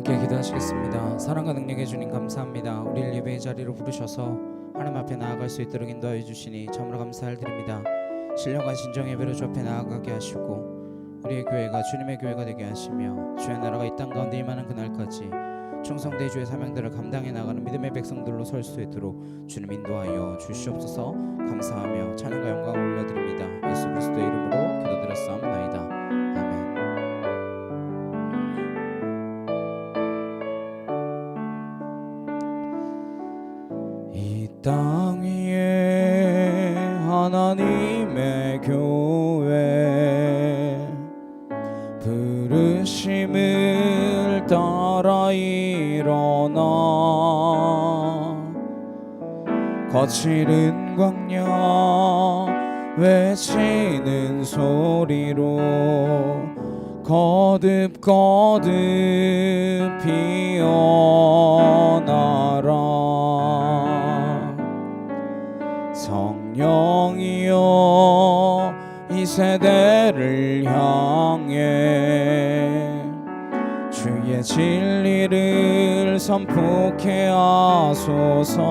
함께 기도하시겠습니다. 사랑과 능력의 주님 감사합니다. 우리를 예배의 자리로 부르셔서 하나님 앞에 나아갈 수 있도록 인도하여 주시니 참으로 감사를 드립니다. 신령한 신정 예배로 주 앞에 나아가게 하시고 우리의 교회가 주님의 교회가 되게 하시며 주의 나라가 이 땅 가운데 임하는 그날까지 충성되이 주의 사명들을 감당해 나가는 믿음의 백성들로 설 수 있도록 주님 인도하여 주시옵소서. 감사하며 찬양과 영광을 올려드립니다. 예수 그리스도의 이름으로 기도드렸사옵나이다. 아멘. 이 땅 위에 하나님의 교회 부르심을 따라 일어나 거칠은 광야 외치는 소리로 거듭 피어나라. 성령이여 이 세대를 향해 주의 진리를 선포케 하소서.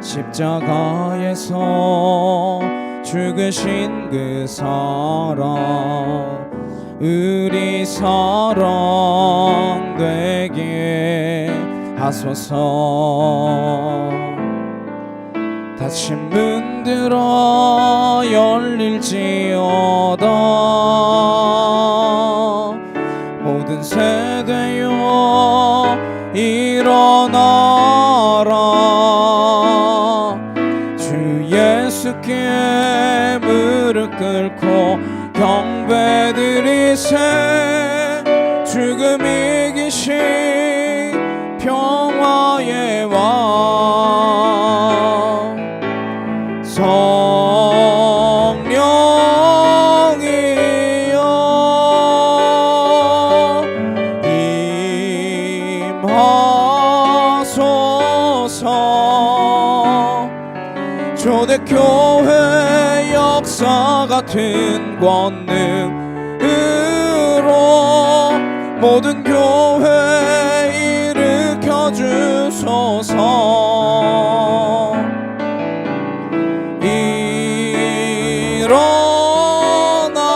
십자가에서 죽으신 그 사랑 우리 사랑 되게 하소서. 닫힌 문들아 열릴지어다. 모든 세대여 일어나라. 주 예수께 무릎 꿇고 경배드리세. 죽음 이기신 평화의 왕 성령이여 임하소서. 초대교회 역사 같은 권능으로 모든 교회 일으켜 주소서.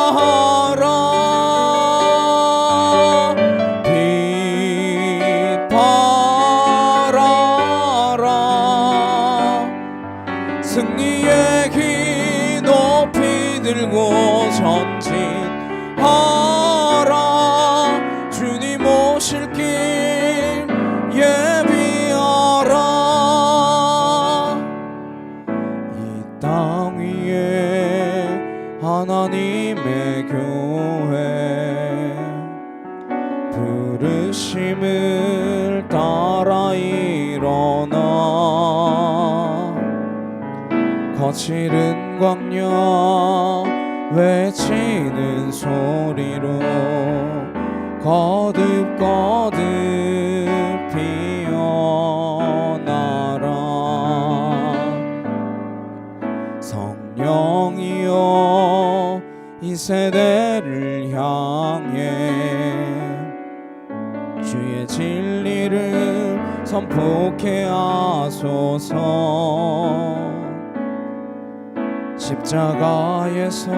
일어나라. 빛 발하라. 승리의 기 높이 들고 전진하라. 주님 오실 길 예비하라. 이 땅 위에 하나님의 교회 부르심을 따라 일어나 거칠은 광야 외치는 소리로 거듭 피어나라. 성령이여 이 세대를 향해 주의 진리를 선포케 하소서. 십자가에서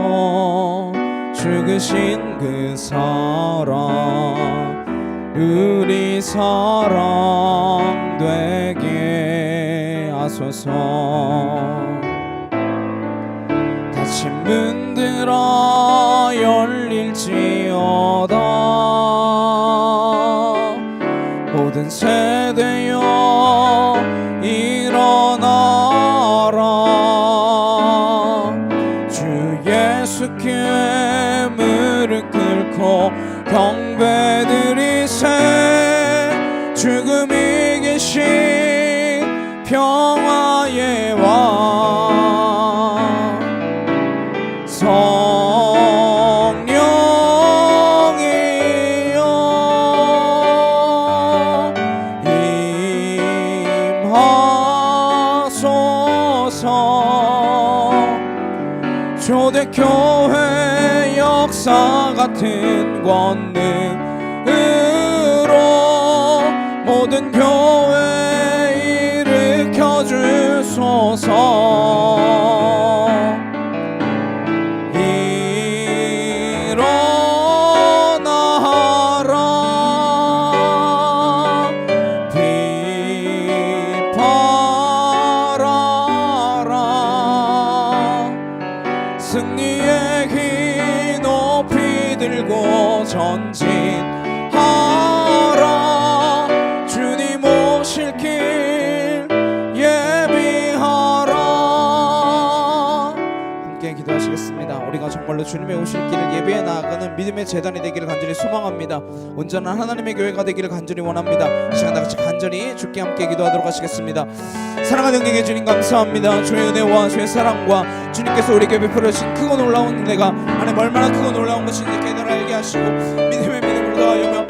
죽으신 그 사랑 우리 사랑 되게 하소서. 닫힌 문들아 열릴지어다. 모든 세대여 일어나라. 주 예수께 무릎 꿇고 경배드리세. 죽음 이기신 평화의 왕 성령이여 임하소서. 초대교회 역사 같은 권능으로 모든 교회 일으켜 주소서. 일어나라 비팔아라 승리의 기 높이 들고 전진하라 주님 오실 길 예비하라. 함께 기도하시겠습니다. 우리가 정말로 주님의 오실 길을 예비해 나아가는 믿음의 재단이 되기를 간절히 소망합니다. 온전한 하나님의 교회가 되기를 간절히 원합니다. 이 시간 다같이 간절히 주께 함께 기도하도록 하시겠습니다. 사랑하는 능력의 주님 감사합니다. 주의 은혜와 주의 사랑과 주님께서 우리에게 베풀어 주신 크고 놀라운 은혜가 하나님 얼마나 크고 놀라운 것인지 깨달아 알게 하시고 믿음의 믿음으로 더하여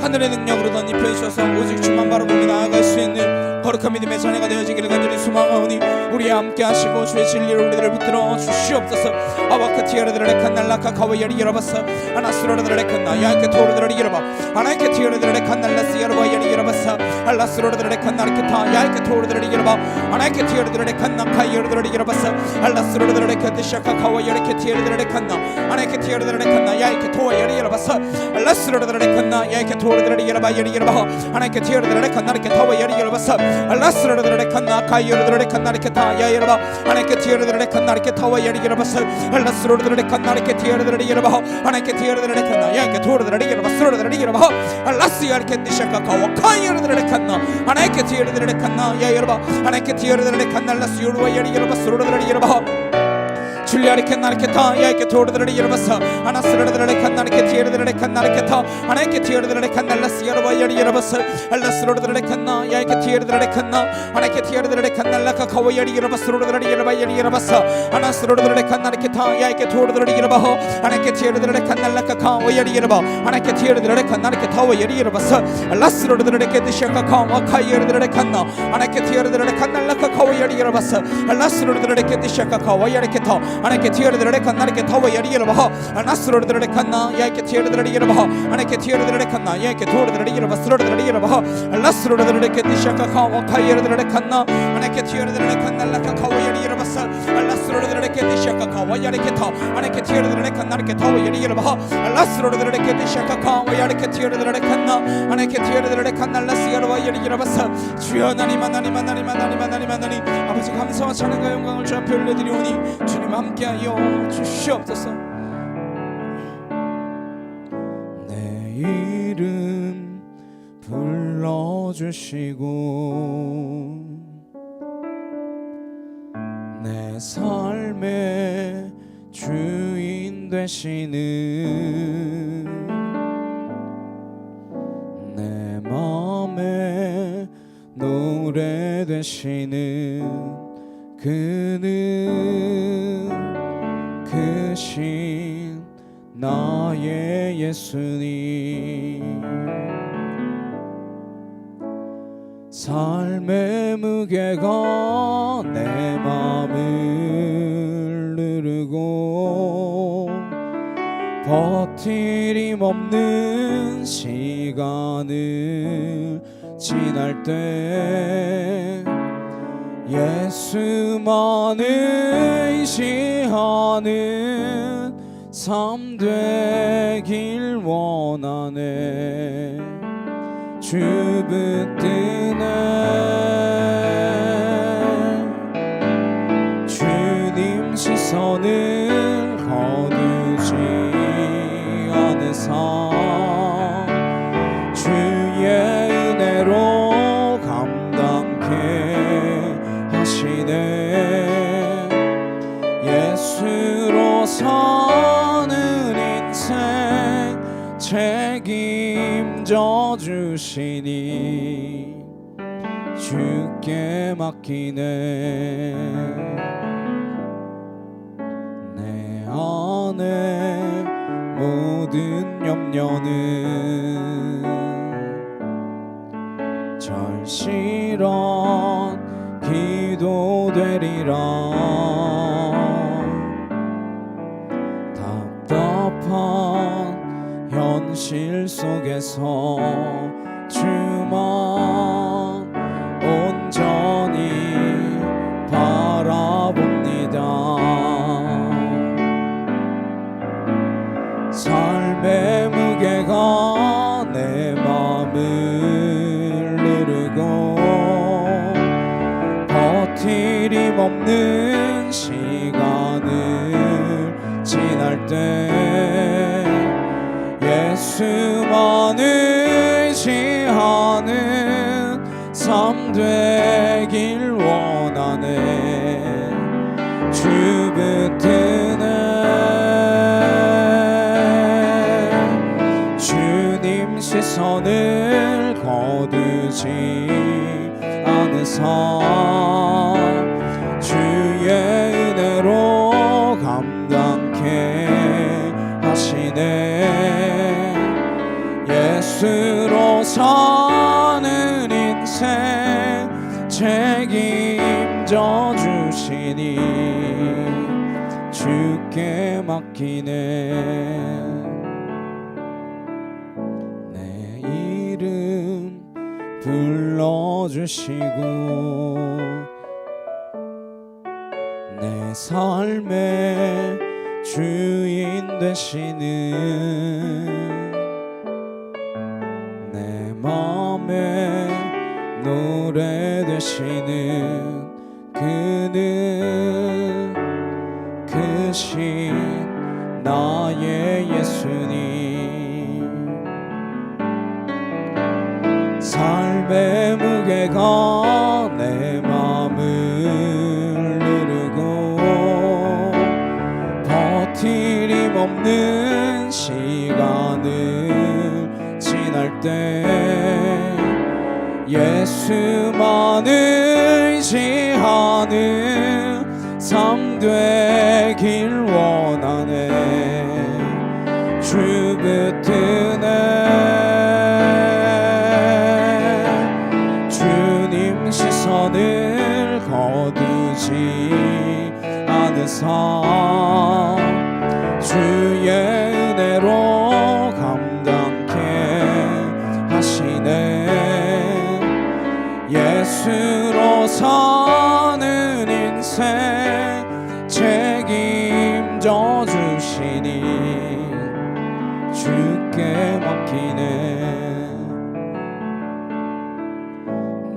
하늘의 능력으로 덧입혀 주셔서 오직 주만 바라보며 나아갈 수 있는 거룩한 믿음의 자녀가 되어지기를 간절히 소망하오니 우리와 함께 하시고 주의 진리로 우리들을 붙들어 주시옵소서. 아바카티아르드레 칸날라카 카와야리 여러바사 아나스로르드레 칸나 야이케 토르드레 여러바 아나이케 티아르드레 칸날라스 여러바 야리 여러바사 알라스로르드레 칸나르케타 야이케 토르드레 여러바 아나이케 티아르드레 칸나 카이어르드레 여러바사 알라스로르드레 칸디샤카 카와야리케 티아르드레 칸나 아나이케 티아르드레 칸나 야이케 토와야리 여러바사 알라스로르드레 칸나 야이케 토르드레 여러바 야리 여러바 아나이케 티아르드레 칸나르케 타와야리 여러바사 알라스로르드레 칸나 카이어르드레 칸나르케타 야 여러바 아나이케 티아르드레 칸나르케 타와야리 여러바사 알라스로르드레 칸나르케 티아르드레 여러바 아나이케 티아르드레 칸나 야이케 토르드레 여러바 스로르드레 여러바 알라스야르케 디샤카 카와 카이어르드레 칸나 아나이케 티아르드레 칸나 야 여러바 아나이케 티아르드레 칸날라스 요르와야리 여러바 스로르드레 여러바 줄리아리케 나르케타 야이케 토르드레 여러바사 아나스로르드레 칸나르케 티아르드레 칸나르케타 아나이케 티아르드레 칸날라스 여러와야리 여러바사 알라스로르드레 칸나 야이케 티아르드레 칸나 아나이케 티아르드레 칸날라카 카와야리 여러바스로르드레 여러바야리 여러바사 아나스로르드레 칸나르케타 야이케 토르드레 여러바호 아나이케 티아르드레 칸날라카 카와야리 여러바 아나이케 티아르드레 칸나르케 타와야리 여러바사 알라스로르드레 케디샤카 카와 카이어르드레 칸나 아나이케 티아르드레 칸날라카 카와야리 여러바사 알라스로르드레 케디샤카 카와야리 케타 아나이케 티아르드레 칸나르케 타와야리 여러바호 아나스로르드레 칸나 야이케 티아르드레 여러바호 아나이케 티아르드레 칸나 야이케 토르드레 여러바스로르드레 여러바호 알라스로르드레 케디샤카 카와 카이어르드레 칸나 아나이케 티아르드레 칸날라카 카와야리 여러바사 알라스로르드레 케디샤카 카와야리 케타 아나이케 티아르드레 칸나르케 타와야리 여러바호 알라스로르드레 케디샤카 카와야리 케티아르드레 칸나 아나이케 티아르드레 칸날라스 여러바야리 여러바사 주여 하나님 하나님 하나님 하나님 하나님 하나님 아버지 감사와 찬양과 영광을 주 앞에 올려드리오니 주님 함께하여 주시옵소서. 내 이름 불러주시고 내 삶의 주인 되시는 내 맘에 노래 되시는 그는 크신 나의 예수님 삶의 무게가 내 맘을 누르고 버티림 없는 시간을 지날 때 예수만 의지하는 삶 되길 원하네. 주 붙드네 주님 시선을 거두지 않으사 주의 은혜로 감당케 하시네. 예수로 사는 인생 책임져 주시니 주께 맡기네. 내 안에 모든 염려는 절실한 기도 되리라. 답답한 현실 속에서 주만 온전히 바라봅니다. 삶의 무게가 내 맘을 누르고 버티림 없는 시간을 지날 때 예수만 의지하는 삶 되길 원하네. 주 붙드네. 주님 시선을 거두지 않으사 주의 은혜로 감당케 하시네. 예수로 사는 인생 책임져 주시니 주께 맡기네. 내 이름 불러주시고 내 삶의 주인 되시는 내 맘에 노래 되시는 그는 크신 나의 예수님. 삶의 무게가 내 맘을 누르고 버티림 없는 시간을 지날 때 예수만 의지하는 삶 되길 원하네. 주 붙드네. 주님 시선을 거두지 않으사 주의 은혜로 감당케 하시네. 예수로 사는 인생 책임져 주시니 주께 맡기네.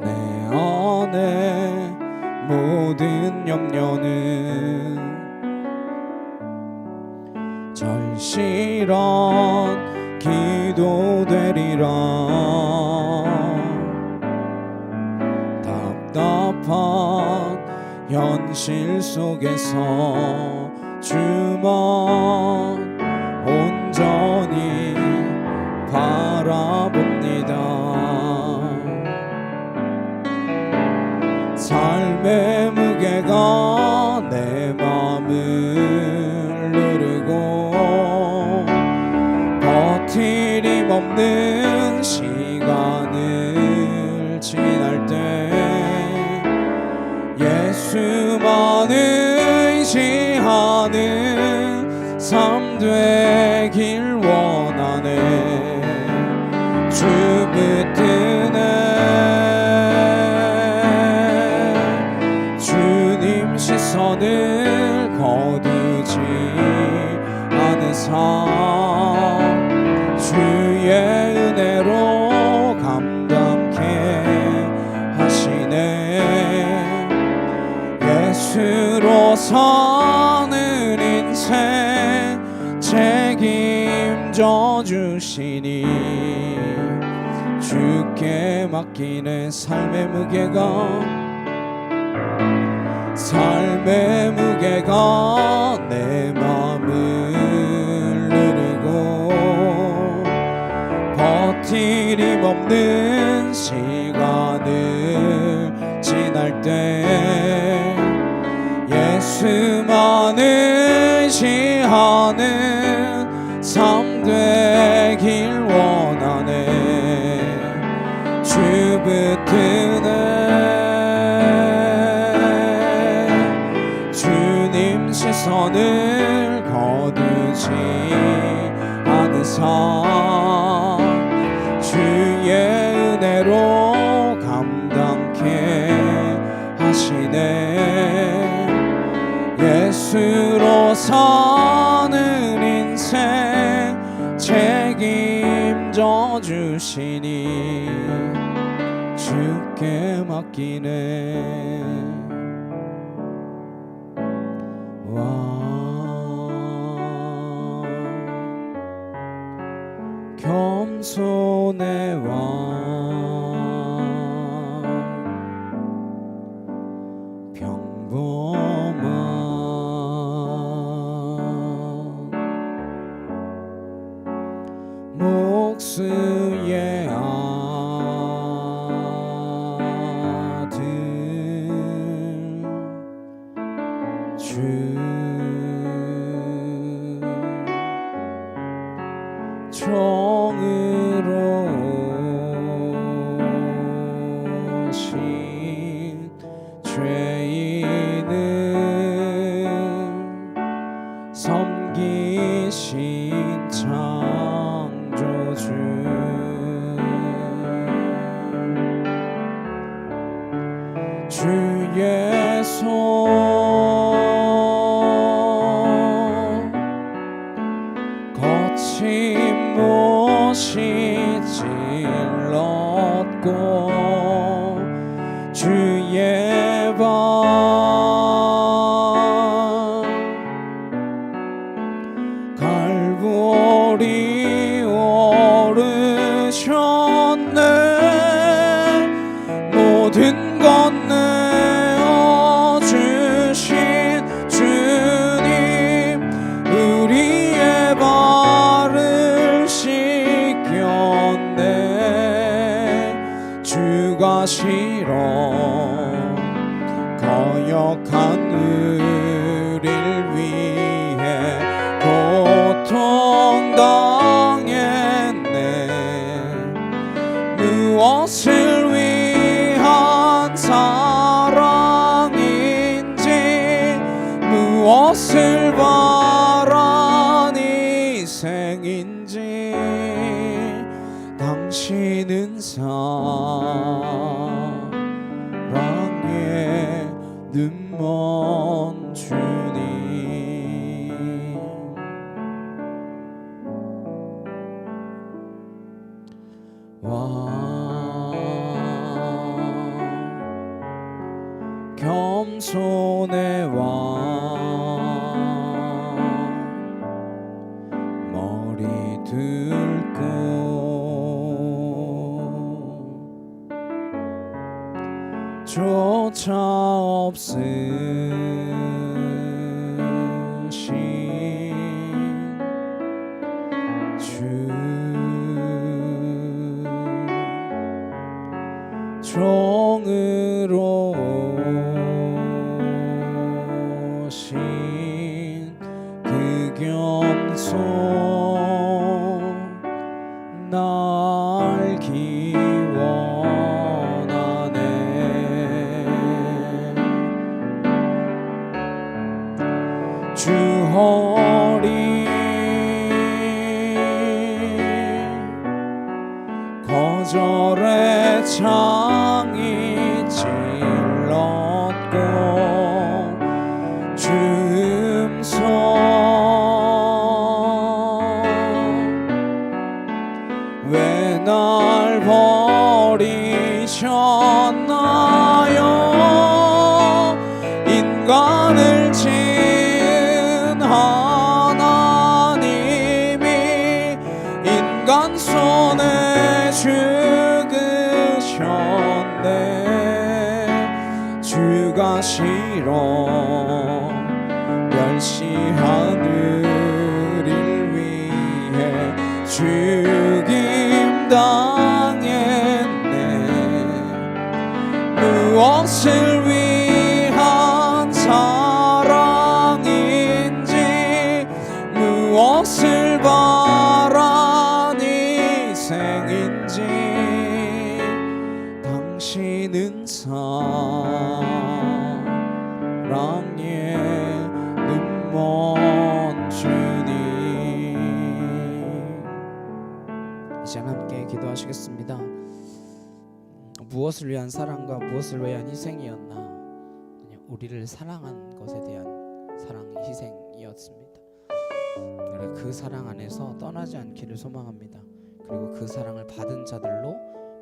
내 안에 모든 염려는 절실한 기도 되리라. 답답한 현실 속에서 주만 온전히 바라봅니다. 삶의 무게가 내 맘을 누르고 버티림 없는 시간을 지날 때 예수만 의지하는 삶 되길 원하네. 주 붙드네. 주님 시선을 거두지 않으사 주의 은혜로 감당케 하시네. 예수로 사는 인생 책임져 주시니 주께 맡기네. 삶의 무게가 내 맘을 누르고 버티림 없는 시간을 지날 때 예수만 의지하는 삶 되길 원하네. 주 붙드네. 주님 시선을 거두지 않으사 사는 인생 책임져 주시니 주께 맡기네. 겸손의 왕 평범한 목수의 아들 주 정의로우신 죄인을 섬기신 창조주 주의 손 거침없이 찔렀고 주의 발 갈보리 오르셨네. 모든 것 내어주신 주님 우리의 발을 씻겼네. 주가 싫어 거역한 우릴 위해 고통당했네. 무엇을 위한 사랑인지 무엇을 바란 희생인지 당신은 사랑의 눈먼 주님. 겸손의 왕 머리 들고 조차 없으신 주 정의로우신 그 겸손 날 기원하네. 주 허리 거절의 창이 찔렀고 주 음성 왜 날 버리셨나요. 인간을 지은 하나님이 인간 손에 죽으셨네. 주가 싫어 멸시한 우릴 위해 죽임 당했네. 무엇을 위한 사랑인지 무엇을 바란 희생인지 당신은 사랑의 눈먼 주님. 이제 함께 기도하시겠습니다. 무엇을 위한 사랑과 무엇을 위한 희생이었나? 그냥 우리를 사랑한 것에 대한 사랑, 희생 사랑이었습니다. 그리고 그 사랑 안에서 떠나지 않기를 소망합니다. 그리고 그 사랑을 받은 자들로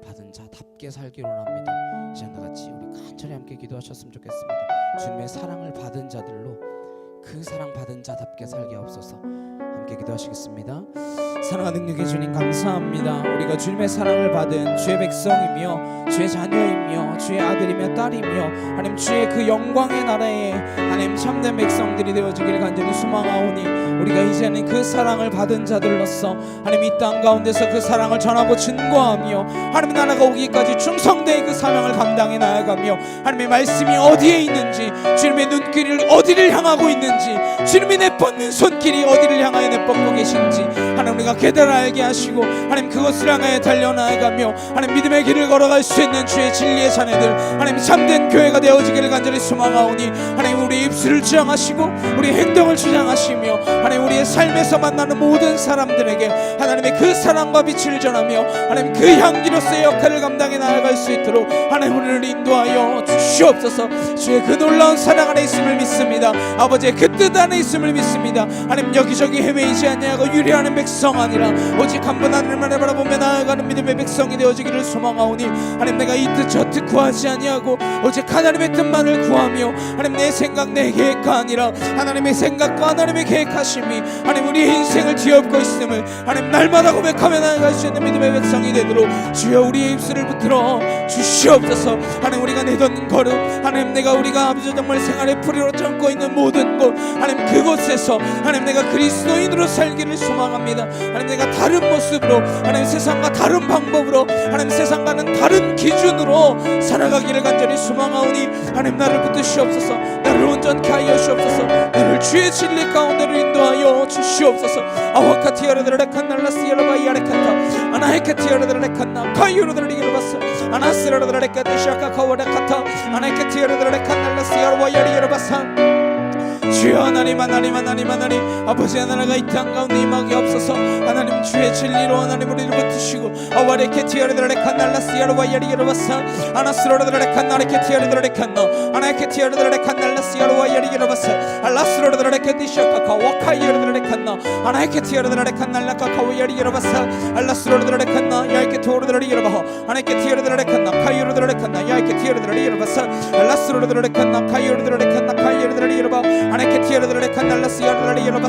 받은 자답게 살기로 합니다. 이제 나같이 우리 간절히 함께 기도하셨으면 좋겠습니다. 주님의 사랑을 받은 자들로 그 사랑 받은 자답게 살게 하옵소서. 함께 기도하시겠습니다. 사랑과 능력의 주님 감사합니다. 우리가 주님의 사랑을 받은 주의 백성이며 주의 자녀이며 주의 아들이며 딸이며 하나님 주의 그 영광의 나라에 하나님 참된 백성들이 되어지기를 간절히 소망하오니 우리가 이제는 그 사랑을 받은 자들로서 하나님 이 땅 가운데서 그 사랑을 전하고 증거하며 하나님 나라가 오기까지 충성되이 그 사명을 감당해 나아가며 하나님의 말씀이 어디에 있는지 주님의 눈길을 어디를 향하고 있는지 주님이 내뻗는 손길이 어디를 향하여 내뻗고 계신지 하나님 우리가 깨달아 알게 하시고 하나님 그것을 향하여 달려나아가며 하나님 믿음의 길을 걸어갈 수 있는 주의 진리의 자녀들 하나님 참된 교회가 되어지기를 간절히 소망하오니 하나님 우리 입술을 주장하시고 우리 행동을 주장하시며 하나님 우리의 삶에서 만나는 모든 사람들에게 하나님의 그 사랑과 빛을 전하며 하나님 그 향기로서의 역할을 감당해 나아갈 수 있도록 하나님 우리를 인도하여 주시옵소서. 주의 그 놀라운 사랑 안에 있음을 믿습니다. 아버지의 그 뜻 안에 있음을 믿습니다. 하나님 여기저기 헤매이지 아니하고 유리하는 백성 아니라 오직 한 분 하늘만을 바라보며 나아가는 믿음의 백성이 되어지기를 소망하오니 하나님 내가 이 뜻 저 뜻 구하지 아니하고 오직 하나님의 뜻만을 구하며 하나님 내 생각 내 계획가 아니라 하나님의 생각과 하나님의 계획하심이 하나님 우리의 인생을 뒤엎고 있음을 하나님 날마다 고백하며 나아갈 수 있는 믿음의 백성이 되도록 주여 우리의 입술을 붙들어 주시옵소서. 하나님 우리가 내던 걸음 하나님 우리가 아버지 정말 생활의 뿌리로 참고 있는 모든 곳 하나님 그곳에서 하나님 내가 그리스도인으로 살기를 소망합니다. 하나님 내가 다른 모습으로 하나님 세상과 다른 방법으로 하나님 세상과는 다른 기준으로 살아가기를 간절히 소망하오니 하나님 나를 붙드시옵소서. 나를 온전케 하여 주옵소서. 나를 주의 진리 가운데로 인도하여 주시옵소서. 아와카티아르드레 칸날라스야라바이아레 칸타 아나헤케티아르드레 칸나 카이오르드레 바스 아나스라르드레 카데샤카 카와레 카타 아나헤케티아르드레 칸날라스야라바이아레 바사 주여 하나님 아버지 하나님가 이 땅 가운데 임하게 없어서 하나님 주의 진리로 하나님 우리를 붙드시고 아와레케티아르드레 칸날라스야라바이아레 아나스로르드레 칸나레케티아르드레 칸나 아나헤케티아르드레 칸날라스야라바이아레 알라스로르드레 케디샤카카 와카이아르드레 칸나 아나헤케티아르드레 칸날라카카와이아레 알라스로르드레 칸나 야이케토르드레 여러바 아나헤케티아르드레 칸나 카이오르드레 칸나 야이케티아르드레 여러바 알라스로르드레 칸나 카이오르드레 칸나 카이오르드레 여러바 아나케티아르드레 칸날라스야르드레 여러바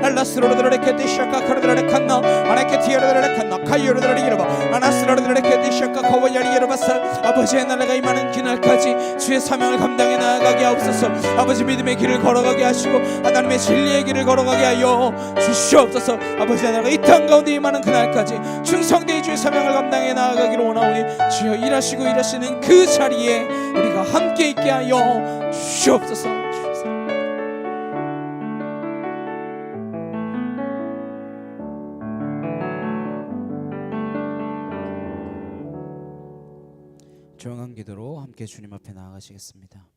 알라스로르드레 케디샤카 카르드레 칸나 아나케티아르드레 칸나 카이오르드레 여러바 아나스로르드레 케디샤카 카와이아레 여러바 아버지의 나라가 임하는 그날까지 주의 사명을 감당해 나아가게 하옵소서. 아버지 믿음의 길을 걸어가게 하시고 하나님의 진리의 길을 걸어가게 하여 주시옵소서. 아버지 나라가 이 땅 가운데 임하는 그날까지 충성되이 주의 사명을 감당해 나아가기를 원하오니 주여 일하시고 일하시는 그 자리에 우리가 함께 있게 하여 주시옵소서. 조용한 기도로 함께 주님 앞에 나아가시겠습니다.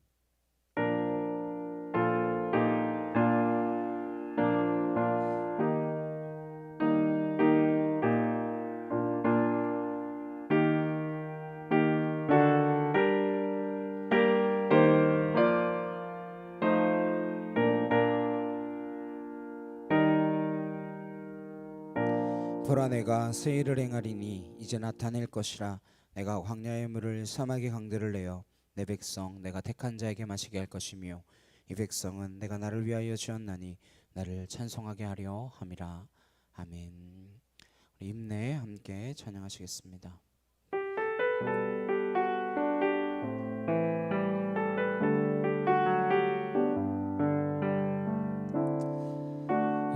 보라 내가 새 일을 행하리니 이제 나타낼 것이라. 내가 광야의 물을 사막의 강들을 내어 내 백성 내가 택한 자에게 마시게 할 것이며 이 백성은 내가 나를 위하여 지었나니 나를 찬송하게 하려 함이라. 아멘. 우리 임내 함께 찬양하시겠습니다.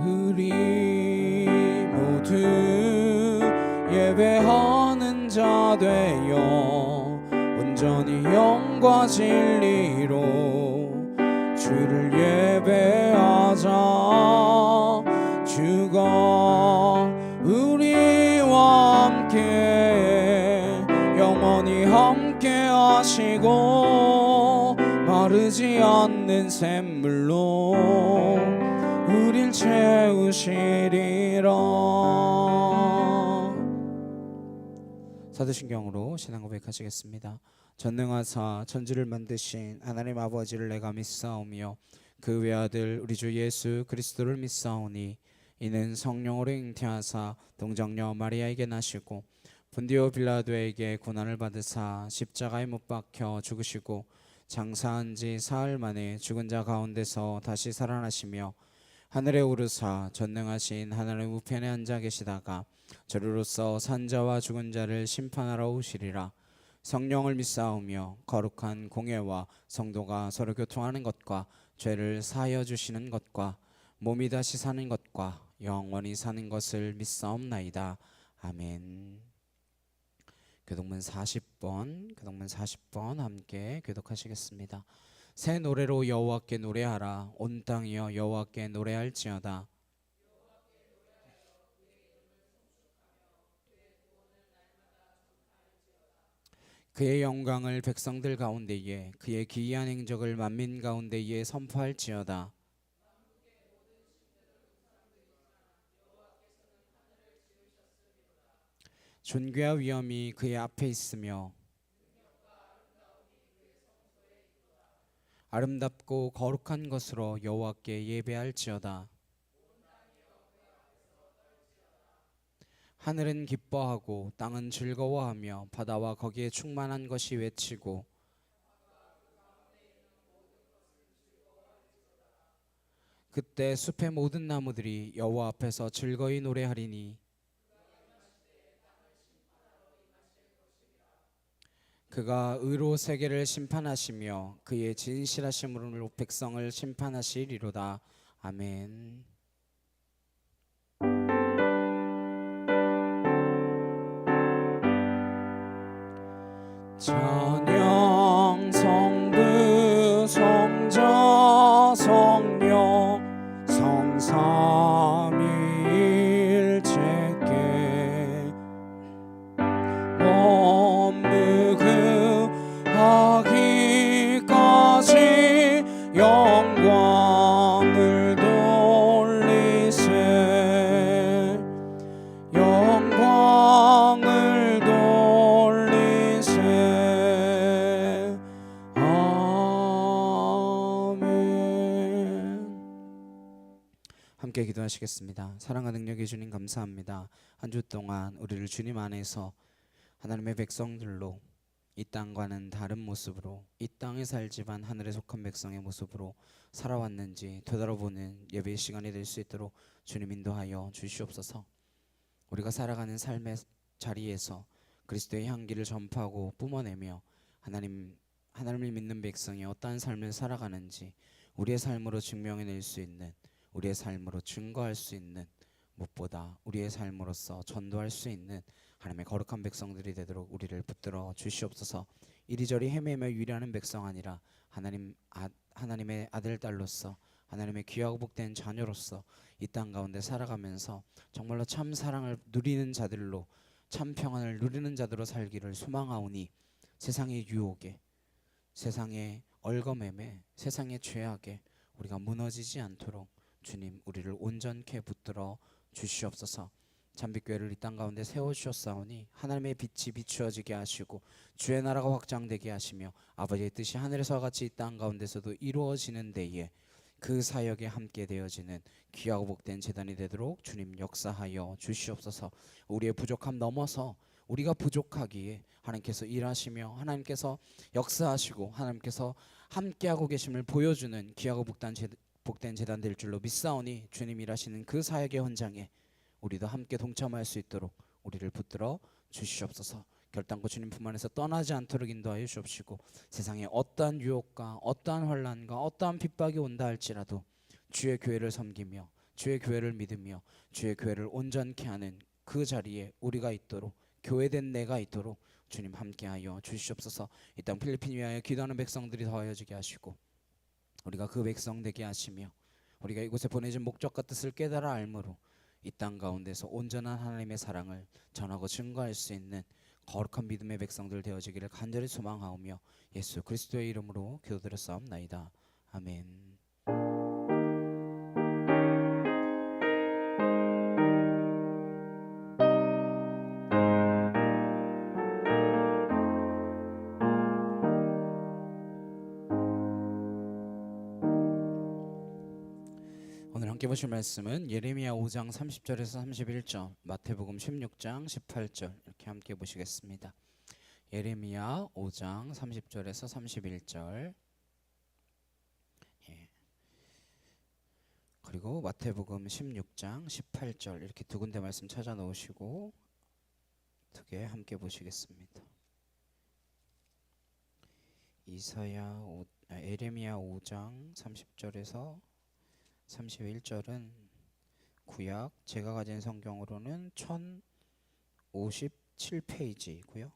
우리 모두 예배하는 자 되어 온전히 영과 진리로 주를 예배하자. 주가 우리와 함께 영원히 함께 하시고 마르지 않는 샘물로 우릴 채우시리라. 사도신경으로 신앙 고백하시겠습니다. 전능하사 천지를 만드신 하나님 아버지를 내가 믿사오며 그 외아들 우리 주 예수 그리스도를 믿사오니 이는 성령으로 잉태하사 동정녀 마리아에게 나시고 본디오 빌라도에게 고난을 받으사 십자가에 못 박혀 죽으시고 장사한 지 사흘 만에 죽은 자 가운데서 다시 살아나시며 하늘에 오르사 전능하신 하나님 우편에 앉아 계시다가 저리로서 산자와 죽은 자를 심판하러 오시리라. 성령을 믿사오며 거룩한 공예와 성도가 서로 교통하는 것과 죄를 사하여 주시는 것과 몸이 다시 사는 것과 영원히 사는 것을 믿사옵나이다. 아멘. 교독문 40번 함께 교독하시겠습니다. 새 노래로 여호와께 노래하라. 온 땅이여 여호와께 노래할지어다. 그의 영광을 백성들 가운데에 그의 기이한 행적을 만민 가운데에 선포할지어다. 존귀와 위엄이 그의 앞에 있으며 아름답고 거룩한 것으로 여호와께 예배할지어다. 하늘은 기뻐하고 땅은 즐거워하며 바다와 거기에 충만한 것이 외치고 그때 숲의 모든 나무들이 여호와 앞에서 즐거이 노래하리니 그가 의로 세계를 심판하시며 그의 진실하심으로 백성을 심판하시리로다. 아멘. 찬양 성부 성자 성령 성삼위일체께 범무하기까지 영광을 돌리세 영광을 돌리세 아멘. 함께 기도하시겠습니다. 사랑과 능력의 주님 감사합니다. 한 주 동안 우리를 주님 안에서 하나님의 백성들로 이 땅과는 다른 모습으로 이 땅에 살지만 하늘에 속한 백성의 모습으로 살아왔는지 되돌아보는 예배의 시간이 될 수 있도록 주님 인도하여 주시옵소서. 우리가 살아가는 삶의 자리에서 그리스도의 향기를 전파하고 뿜어내며 하나님을 믿는 백성이 어떠한 삶을 살아가는지 우리의 삶으로 증명해낼 수 있는, 우리의 삶으로 증거할 수 있는, 무엇보다 우리의 삶으로서 전도할 수 있는 하나님의 거룩한 백성들이 되도록 우리를 붙들어 주시옵소서. 이리저리 헤매며 유리하는 백성 아니라 하나님의 아들 딸로서 하나님의 귀하고 복된 자녀로서 이 땅 가운데 살아가면서 정말로 참 사랑을 누리는 자들로, 참 평안을 누리는 자들로 살기를 소망하오니 세상의 유혹에, 세상의 얼거매매, 세상의 죄악에 우리가 무너지지 않도록 주님 우리를 온전케 붙들어 주시옵소서. 잠빛교회를 이 땅 가운데 세워주셨사오니 하나님의 빛이 비추어지게 하시고 주의 나라가 확장되게 하시며 아버지의 뜻이 하늘에서와 같이 이 땅 가운데서도 이루어지는 데에 그 사역에 함께 되어지는 귀하고 복된 제단이 되도록 주님 역사하여 주시옵소서. 우리의 부족함 넘어서 우리가 부족하기에 하나님께서 일하시며 하나님께서 역사하시고 하나님께서 함께하고 계심을 보여주는 귀하고 복된 제단 될 줄로 믿사오니 주님 일하시는 그 사역의 현장에 우리도 함께 동참할 수 있도록 우리를 붙들어 주시옵소서. 결단코 주님 품 안에서 떠나지 않도록 인도하여 주옵시고 세상에 어떠한 유혹과 어떠한 환난과 어떠한 핍박이 온다 할지라도 주의 교회를 섬기며 주의 교회를 믿으며 주의 교회를 온전케 하는 그 자리에 우리가 있도록, 교회된 내가 있도록 주님 함께하여 주시옵소서. 이 땅 필리핀 위하여 기도하는 백성들이 더하여지게 하시고 우리가 그 백성 되게 하시며 우리가 이곳에 보내진 목적과 뜻을 깨달아 알므로 이 땅 가운데서 온전한 하나님의 사랑을 전하고 증거할 수 있는 거룩한 믿음의 백성들 되어지기를 간절히 소망하오며 예수 그리스도의 이름으로 기도드렸사옵나이다. 아멘. 함께 보실 말씀은 예레미야 5장 30절에서 31절, 마태복음 16장 18절 이렇게 함께 보시겠습니다. 예레미야 5장 30절에서 31절, 그리고 마태복음 16장 18절 이렇게 두 군데 말씀 찾아 놓으시고 두 개 함께 보시겠습니다. 예레미야 5장 30절에서 31절은 구약 제가 가진 성경으로는 1057페이지고요.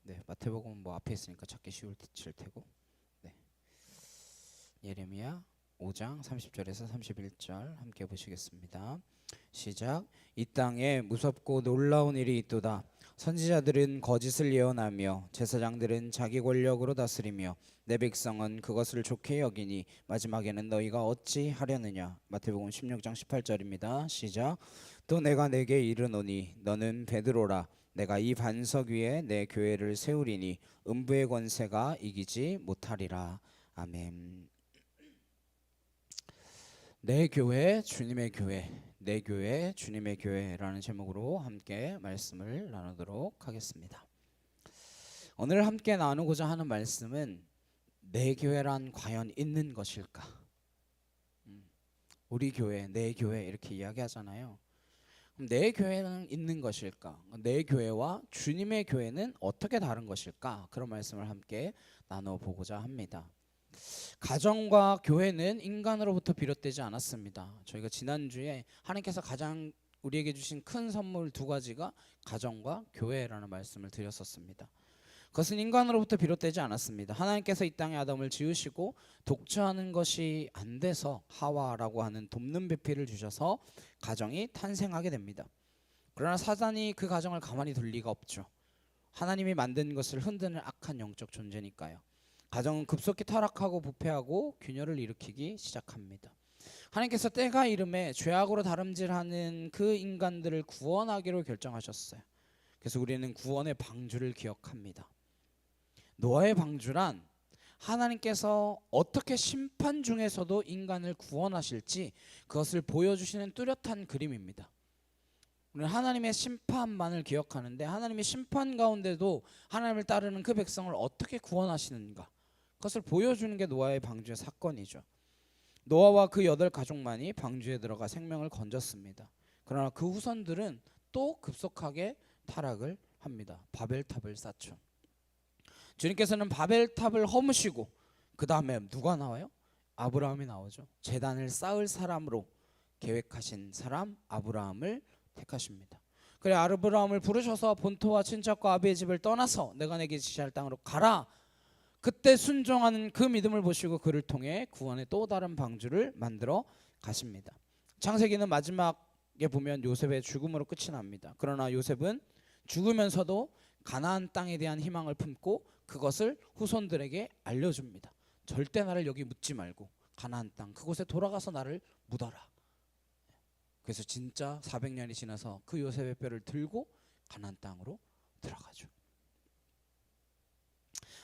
네, 마태복음은 뭐 앞에 있으니까 찾기 쉬울 테고. 네. 예레미야 5장 30절에서 31절 함께 보시겠습니다. 시작. 이 땅에 무섭고 놀라운 일이 있도다. 선지자들은 거짓을 예언하며 제사장들은 자기 권력으로 다스리며 내 백성은 그것을 좋게 여기니 마지막에는 너희가 어찌 하려느냐. 마태복음 16장 18절입니다. 시작. 또 내가 내게 이르노니 너는 베드로라. 내가 이 반석 위에 내 교회를 세우리니 음부의 권세가 이기지 못하리라. 아멘. 내 교회 주님의 교회, 내 교회 주님의 교회라는 제목으로 함께 말씀을 나누도록 하겠습니다. 오늘 함께 나누고자 하는 말씀은 내 교회란 과연 있는 것일까? 우리 교회, 내 교회 이렇게 이야기하잖아요. 그럼 내 교회는 있는 것일까? 내 교회와 주님의 교회는 어떻게 다른 것일까? 그런 말씀을 함께 나눠보고자 합니다. 가정과 교회는 인간으로부터 비롯되지 않았습니다. 저희가 지난주에 하나님께서 가장 우리에게 주신 큰 선물 두 가지가 가정과 교회라는 말씀을 드렸었습니다. 그것은 인간으로부터 비롯되지 않았습니다. 하나님께서 이 땅에 아담을 지으시고 독처하는 것이 안 돼서 하와라고 하는 돕는 배필을 주셔서 가정이 탄생하게 됩니다. 그러나 사단이 그 가정을 가만히 둘 리가 없죠. 하나님이 만든 것을 흔드는 악한 영적 존재니까요. 가정은 급속히 타락하고 부패하고 균열을 일으키기 시작합니다. 하나님께서 때가 이름에 죄악으로 다름질하는 그 인간들을 구원하기로 결정하셨어요. 그래서 우리는 구원의 방주를 기억합니다. 노아의 방주란 하나님께서 어떻게 심판 중에서도 인간을 구원하실지 그것을 보여주시는 뚜렷한 그림입니다. 우리는 하나님의 심판만을 기억하는데 하나님의 심판 가운데도 하나님을 따르는 그 백성을 어떻게 구원하시는가, 그것을 보여주는 게 노아의 방주의 사건이죠. 노아와 그 8가족만이 방주에 들어가 생명을 건졌습니다. 그러나 그 후손들은 또 급속하게 타락을 합니다. 바벨탑을 쌓죠. 주님께서는 바벨탑을 허무시고 그 다음에 누가 나와요? 아브라함이 나오죠. 제단을 쌓을 사람으로 계획하신 사람 아브라함을 택하십니다. 그래 아브라함을 부르셔서 본토와 친척과 아비의 집을 떠나서 내가 내게 지시할 땅으로 가라. 그때 순종하는 그 믿음을 보시고 그를 통해 구원의 또 다른 방주를 만들어 가십니다. 창세기는 마지막에 보면 요셉의 죽음으로 끝이 납니다. 그러나 요셉은 죽으면서도 가나안 땅에 대한 희망을 품고 그것을 후손들에게 알려줍니다. 절대 나를 여기 묻지 말고 가나안 땅 그곳에 돌아가서 나를 묻어라. 그래서 진짜 400년이 지나서 그 요셉의 뼈를 들고 가나안 땅으로 들어가죠.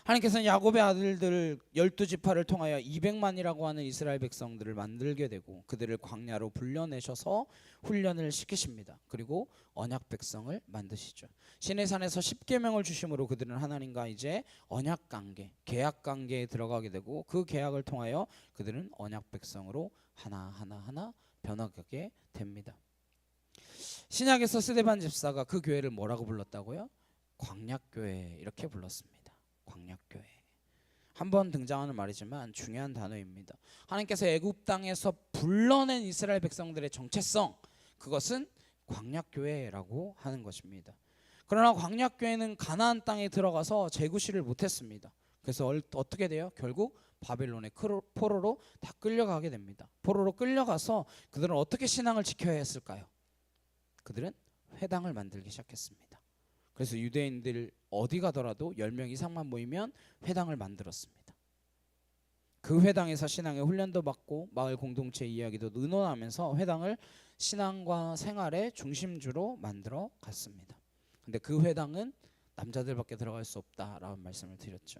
하나님께서는 야곱의 아들들 12지파를 통하여 200만이라고 하는 이스라엘 백성들을 만들게 되고 그들을 광야로 불려내셔서 훈련을 시키십니다. 그리고 언약 백성을 만드시죠. 시내산에서 10계명을 주심으로 그들은 하나님과 이제 언약 관계, 계약 관계에 들어가게 되고 그 계약을 통하여 그들은 언약 백성으로 하나하나 변화하게 됩니다. 신약에서 스데반 집사가 그 교회를 뭐라고 불렀다고요? 광약교회 이렇게 불렀습니다. 광약교회. 한번 등장하는 말이지만 중요한 단어입니다. 하나님께서 애굽 땅에서 불러낸 이스라엘 백성들의 정체성, 그것은 광약교회라고 하는 것입니다. 그러나 광약교회는 가나안 땅에 들어가서 재구시를 못했습니다. 그래서 어떻게 돼요? 결국 바벨론의 포로로 다 끌려가게 됩니다. 포로로 끌려가서 그들은 어떻게 신앙을 지켜야 했을까요? 그들은 회당을 만들기 시작했습니다. 그래서 유대인들 어디 가더라도 10명 이상만 모이면 회당을 만들었습니다. 그 회당에서 신앙의 훈련도 받고 마을 공동체 이야기도 의논하면서 회당을 신앙과 생활의 중심주로 만들어 갔습니다. 근데 그 회당은 남자들밖에 들어갈 수 없다라는 말씀을 드렸죠.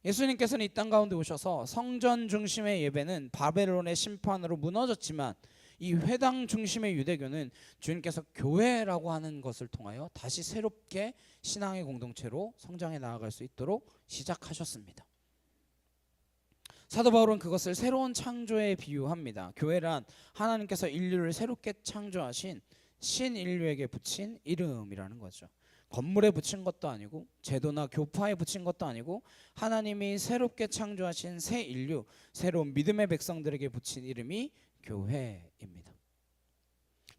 예수님께서는 이 땅 가운데 오셔서 성전 중심의 예배는 바벨론의 심판으로 무너졌지만 이 회당 중심의 유대교는 주님께서 교회라고 하는 것을 통하여 다시 새롭게 신앙의 공동체로 성장해 나아갈 수 있도록 시작하셨습니다. 사도 바울은 그것을 새로운 창조에 비유합니다. 교회란 하나님께서 인류를 새롭게 창조하신 신인류에게 붙인 이름이라는 거죠. 건물에 붙인 것도 아니고 제도나 교파에 붙인 것도 아니고 하나님이 새롭게 창조하신 새 인류, 새로운 믿음의 백성들에게 붙인 이름이 교회입니다.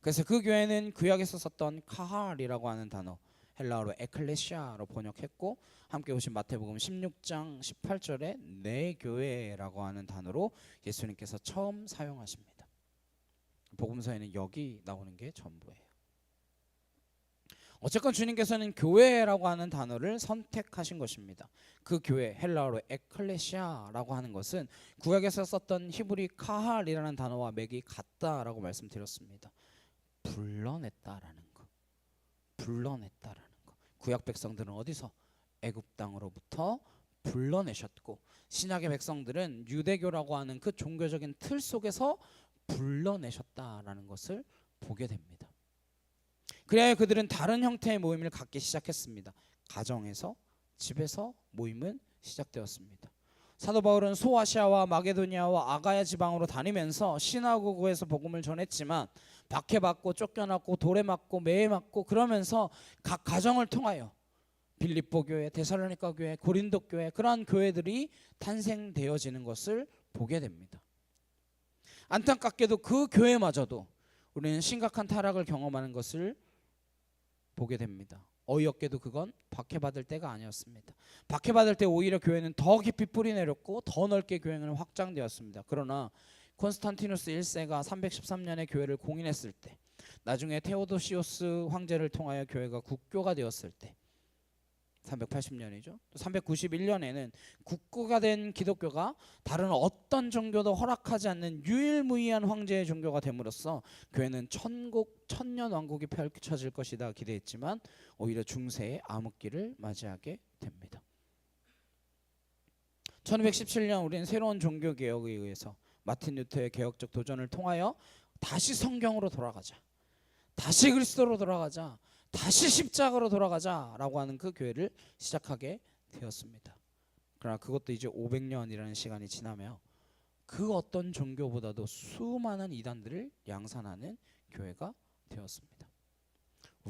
그래서 그 교회는 구약에서 썼던 카할이라고 하는 단어, 헬라어로 에클레시아로 번역했고, 함께 보신 마태복음 16장 18절에 내 교회라고 하는 단어로 예수님께서 처음 사용하십니다. 복음서에는 여기 나오는 게 전부예요. 어쨌건 주님께서는 교회라고 하는 단어를 선택하신 것입니다. 그 교회, 헬라어로 에클레시아라고 하는 것은 구약에서 썼던 히브리 카할이라는 단어와 맥이 같다라고 말씀드렸습니다. 불러냈다라는 거. 불러냈다라는 거. 구약 백성들은 어디서? 애굽 땅으로부터 불러내셨고, 신약의 백성들은 유대교라고 하는 그 종교적인 틀 속에서 불러내셨다라는 것을 보게 됩니다. 그래야 그들은 다른 형태의 모임을 갖기 시작했습니다. 가정에서, 집에서 모임은 시작되었습니다. 사도 바울은 소아시아와 마게도니아와 아가야 지방으로 다니면서 시나고그에서 복음을 전했지만 박해받고 쫓겨났고 돌에 맞고 매에 맞고 그러면서 각 가정을 통하여 빌립보 교회, 데살로니가 교회, 고린도 교회, 그러한 교회들이 탄생되어지는 것을 보게 됩니다. 안타깝게도 그 교회마저도 우리는 심각한 타락을 경험하는 것을 보게 됩니다. 어이없게도 그건 박해받을 때가 아니었습니다. 박해받을 때 오히려 교회는 더 깊이 뿌리내렸고 더 넓게 교회는 확장되었습니다. 그러나 콘스탄티누스 1세가 313년에 교회를 공인했을 때, 나중에 테오도시오스 황제를 통하여 교회가 국교가 되었을 때 380년이죠. 또 391년에는 국교가 된 기독교가 다른 어떤 종교도 허락하지 않는 유일무이한 황제의 종교가 됨으로써 교회는 천년 왕국이 펼쳐질 것이다 기대했지만 오히려 중세의 암흑기를 맞이하게 됩니다. 1217년 우리는 새로운 종교개혁에 의해서 마틴 루터의 개혁적 도전을 통하여 다시 성경으로 돌아가자, 다시 그리스도로 돌아가자, 다시 십자가로 돌아가자라고 하는 그 교회를 시작하게 되었습니다. 그러나 그것도 이제 500년이라는 시간이 지나며 그 어떤 종교보다도 수많은 이단들을 양산하는 교회가 되었습니다.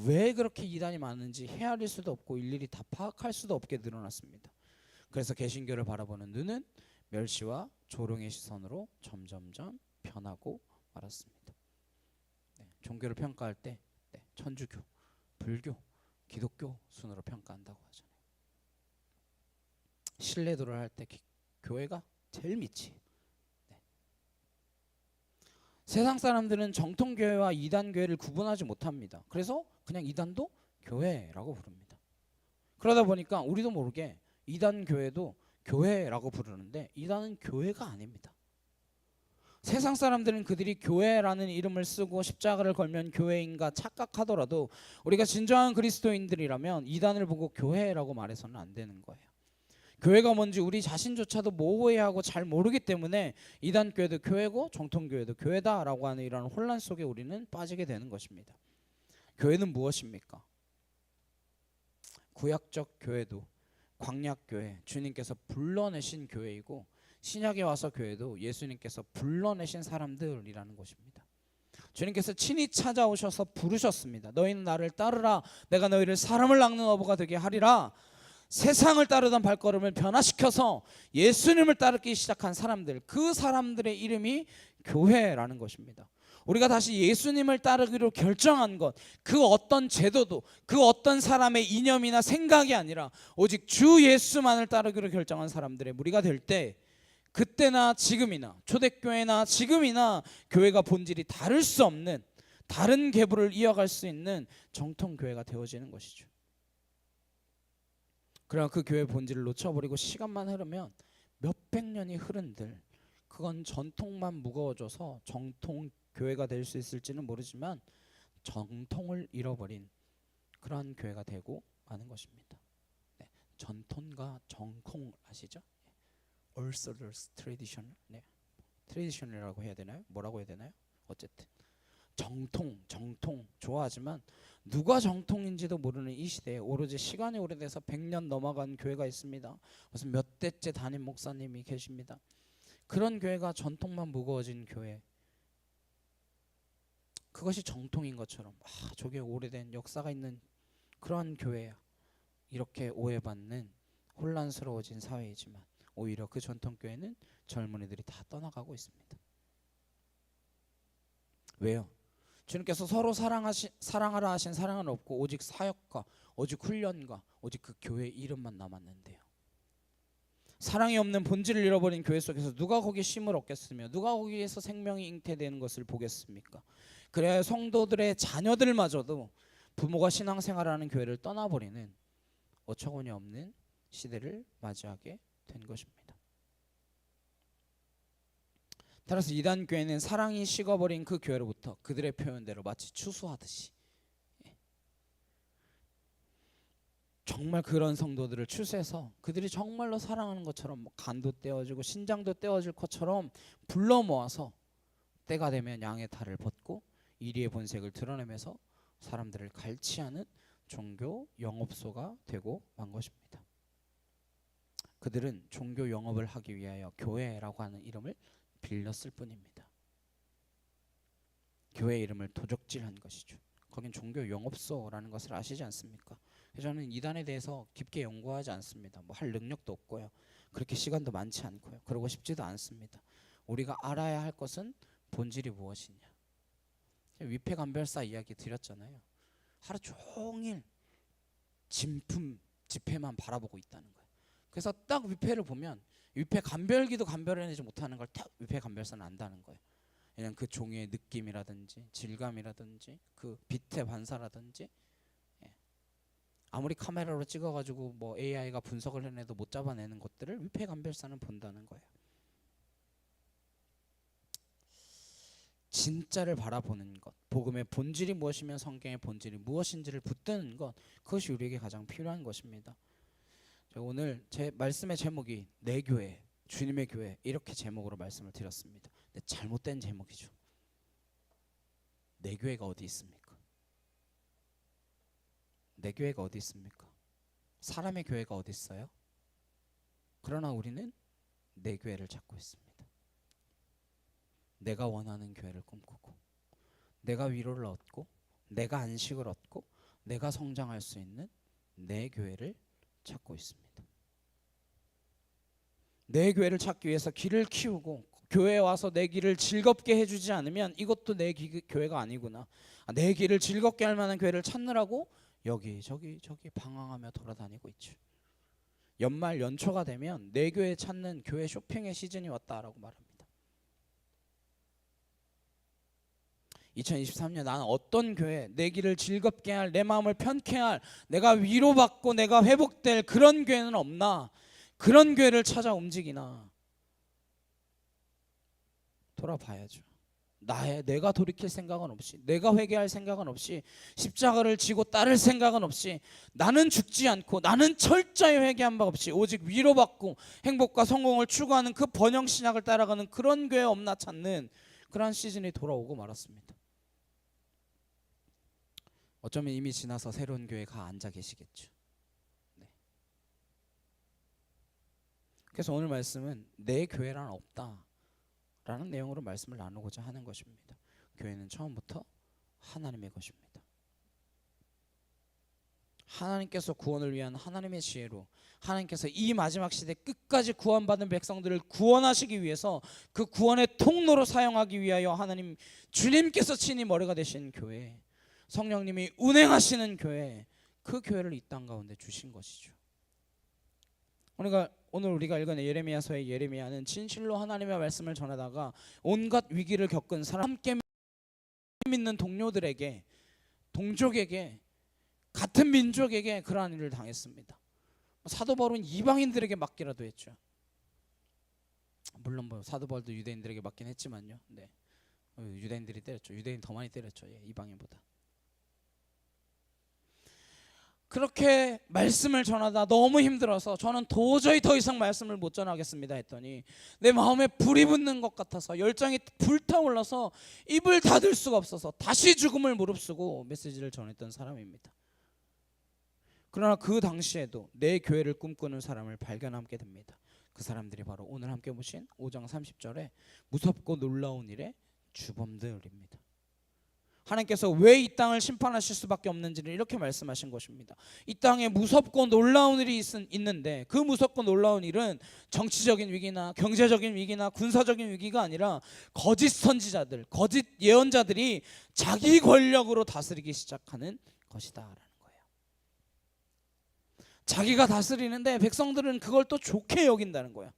왜 그렇게 이단이 많은지 헤아릴 수도 없고 일일이 다 파악할 수도 없게 늘어났습니다. 그래서 개신교를 바라보는 눈은 멸시와 조롱의 시선으로 점점점 변하고 말았습니다. 종교를 평가할 때 천주교, 불교, 기독교 순으로 평가한다고 하잖아요. 신뢰도를 할 때 교회가 제일 밑이. 세상 사람들은 정통교회와 이단교회를 구분하지 못합니다. 그래서 그냥 이단도 교회라고 부릅니다. 그러다 보니까 우리도 모르게 이단교회도 교회라고 부르는데 이단은 교회가 아닙니다. 세상 사람들은 그들이 교회라는 이름을 쓰고 십자가를 걸면 교회인가 착각하더라도 우리가 진정한 그리스도인들이라면 이단을 보고 교회라고 말해서는 안 되는 거예요. 교회가 뭔지 우리 자신조차도 모호해하고 잘 모르기 때문에 이단교회도 교회고 정통교회도 교회다라고 하는 이런 혼란 속에 우리는 빠지게 되는 것입니다. 교회는 무엇입니까? 구약적 교회도 광약교회, 주님께서 불러내신 교회이고, 신약에 와서 교회도 예수님께서 불러내신 사람들이라는 것입니다. 주님께서 친히 찾아오셔서 부르셨습니다. 너희는 나를 따르라. 내가 너희를 사람을 낚는 어부가 되게 하리라. 세상을 따르던 발걸음을 변화시켜서 예수님을 따르기 시작한 사람들, 그 사람들의 이름이 교회라는 것입니다. 우리가 다시 예수님을 따르기로 결정한 것, 그 어떤 제도도 그 어떤 사람의 이념이나 생각이 아니라 오직 주 예수만을 따르기로 결정한 사람들의 무리가 될 때, 그때나 지금이나 초대교회나 지금이나 교회가 본질이 다를 수 없는 다른 계보를 이어갈 수 있는 정통교회가 되어지는 것이죠. 그러나 그 교회의 본질을 놓쳐버리고 시간만 흐르면 몇백 년이 흐른들 그건 전통만 무거워져서 정통교회가 될 수 있을지는 모르지만 정통을 잃어버린 그러한 교회가 되고 마는 것입니다. 전통과 정통 아시죠? orthodox tradition, 네, 트레디션이라고 해야 되나요? 뭐라고 해야 되나요? 어쨌든 정통 좋아하지만 누가 정통인지도 모르는 이 시대에 오로지 시간이 오래돼서 100년 넘어간 교회가 있습니다. 무슨 몇 대째 담임 목사님이 계십니다. 그런 교회가 전통만 무거워진 교회, 그것이 정통인 것처럼 저게 오래된 역사가 있는 그러한 교회야, 이렇게 오해받는 혼란스러워진 사회이지만 오히려 그 전통교회는 젊은이들이 다 떠나가고 있습니다. 왜요? 주님께서 서로 사랑하라 하신 사랑은 없고 오직 사역과 오직 훈련과 오직 그 교회 이름만 남았는데요. 사랑이 없는 본질을 잃어버린 교회 속에서 누가 거기에 쉼을 얻겠으며 누가 거기에서 생명이 잉태되는 것을 보겠습니까? 그래야 성도들의 자녀들마저도 부모가 신앙생활하는 교회를 떠나버리는 어처구니 없는 시대를 맞이하게 된 것입니다. 따라서 이단 교회는 사랑이 식어버린 그 교회로부터 그들의 표현대로 마치 추수하듯이 정말 그런 성도들을 추수해서 그들이 정말로 사랑하는 것처럼 간도 떼어지고 신장도 떼어질 것처럼 불러 모아서 때가 되면 양의 탈을 벗고 이리의 본색을 드러내면서 사람들을 갈취하는 종교 영업소가 되고 만 것입니다. 그들은 종교 영업을 하기 위하여 교회라고 하는 이름을 빌렸을 뿐입니다. 교회 이름을 도적질한 것이죠. 거긴 종교 영업소라는 것을 아시지 않습니까? 저는 이단에 대해서 깊게 연구하지 않습니다. 뭐 할 능력도 없고요. 그렇게 시간도 많지 않고요. 그러고 싶지도 않습니다. 우리가 알아야 할 것은 본질이 무엇이냐. 위패감별사 이야기 드렸잖아요. 하루 종일 진품 지폐만 바라보고 있다는 거예요. 그래서 딱 위패를 보면 위패 감별기도 감별해내지 못하는 걸 딱 위패 감별사는 안다는 거예요. 그냥 그 종이의 느낌이라든지 질감이라든지 그 빛의 반사라든지, 아무리 카메라로 찍어가지고 뭐 AI가 분석을 해내도 못 잡아내는 것들을 위패 감별사는 본다는 거예요. 진짜를 바라보는 것, 복음의 본질이 무엇이며 성경의 본질이 무엇인지를 붙드는 것, 그것이 우리에게 가장 필요한 것입니다. 오늘 제 말씀의 제목이 내 교회, 주님의 교회, 이렇게 제목으로 말씀을 드렸습니다. 근데 잘못된 제목이죠. 내 교회가 어디 있습니까? 내 교회가 어디 있습니까? 사람의 교회가 어디 있어요? 그러나 우리는 내 교회를 찾고 있습니다. 내가 원하는 교회를 꿈꾸고 내가 위로를 얻고 내가 안식을 얻고 내가 성장할 수 있는 내 교회를 찾고 있습니다. 내 교회를 찾기 위해서 길을 키우고 교회에 와서 내 길을 즐겁게 해주지 않으면 이것도 내 교회가 아니구나. 내 길을 즐겁게 할 만한 교회를 찾느라고 여기저기 방황하며 돌아다니고 있죠. 연말 연초가 되면 내 교회 찾는 교회 쇼핑의 시즌이 왔다라고 말합니다. 2023년 나는 어떤 교회, 내 길을 즐겁게 할, 내 마음을 편케 할, 내가 위로받고 내가 회복될 그런 교회는 없나? 그런 교회를 찾아 움직이나? 돌아봐야죠. 내가 돌이킬 생각은 없이, 내가 회개할 생각은 없이, 십자가를 지고 따를 생각은 없이, 나는 죽지 않고 나는 철저히 회개한 바 없이 오직 위로받고 행복과 성공을 추구하는 그 번영 신학을 따라가는 그런 교회 없나 찾는 그런 시즌이 돌아오고 말았습니다. 어쩌면 이미 지나서 새로운 교회에 가 앉아 계시겠죠. 네. 그래서 오늘 말씀은 내 교회란 없다라는 내용으로 말씀을 나누고자 하는 것입니다. 교회는 처음부터 하나님의 것입니다. 하나님께서 구원을 위한 하나님의 지혜로 하나님께서 이 마지막 시대 끝까지 구원받은 백성들을 구원하시기 위해서 그 구원의 통로로 사용하기 위하여 하나님 주님께서 친히 머리가 되신 교회, 성령님이 운행하시는 교회, 그 교회를 이 땅 가운데 주신 것이죠. 오늘 우리가 읽은 예레미야서의 예레미야는 진실로 하나님의 말씀을 전하다가 온갖 위기를 겪은 사람, 함께 믿는 동료들에게, 동족에게, 같은 민족에게 그러한 일을 당했습니다. 사도 바울은 이방인들에게 맞기라도 했죠. 물론 뭐 사도 바울도 유대인들에게 맞긴 했지만요. 네. 유대인들이 때렸죠. 유대인 더 많이 때렸죠. 이방인보다. 그렇게 말씀을 전하다 너무 힘들어서 저는 도저히 더 이상 말씀을 못 전하겠습니다 했더니 내 마음에 불이 붙는 것 같아서 열정이 불타올라서 입을 닫을 수가 없어서 다시 죽음을 무릅쓰고 메시지를 전했던 사람입니다. 그러나 그 당시에도 내 교회를 꿈꾸는 사람을 발견하게 됩니다. 그 사람들이 바로 오늘 함께 보신 5장 30절에 무섭고 놀라운 일의 주범들입니다. 하나님께서 왜 이 땅을 심판하실 수밖에 없는지를 이렇게 말씀하신 것입니다. 이 땅에 무섭고 놀라운 일이 있는데 그 무섭고 놀라운 일은 정치적인 위기나 경제적인 위기나 군사적인 위기가 아니라 거짓 선지자들, 거짓 예언자들이 자기 권력으로 다스리기 시작하는 것이다라는 거예요. 자기가 다스리는데 백성들은 그걸 또 좋게 여긴다는 거예요.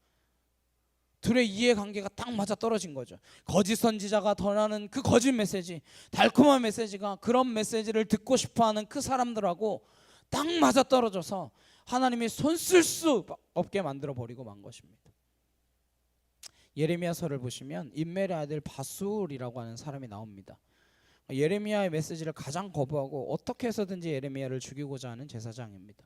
둘의 이해관계가 딱 맞아 떨어진 거죠. 거짓 선지자가 전하는 그 거짓 메시지, 달콤한 메시지가 그런 메시지를 듣고 싶어하는 그 사람들하고 딱 맞아 떨어져서 하나님이 손 쓸 수 없게 만들어 버리고 만 것입니다. 예레미야서를 보시면 임멜의 아들 바술이라고 하는 사람이 나옵니다. 예레미야의 메시지를 가장 거부하고 어떻게 해서든지 예레미야를 죽이고자 하는 제사장입니다.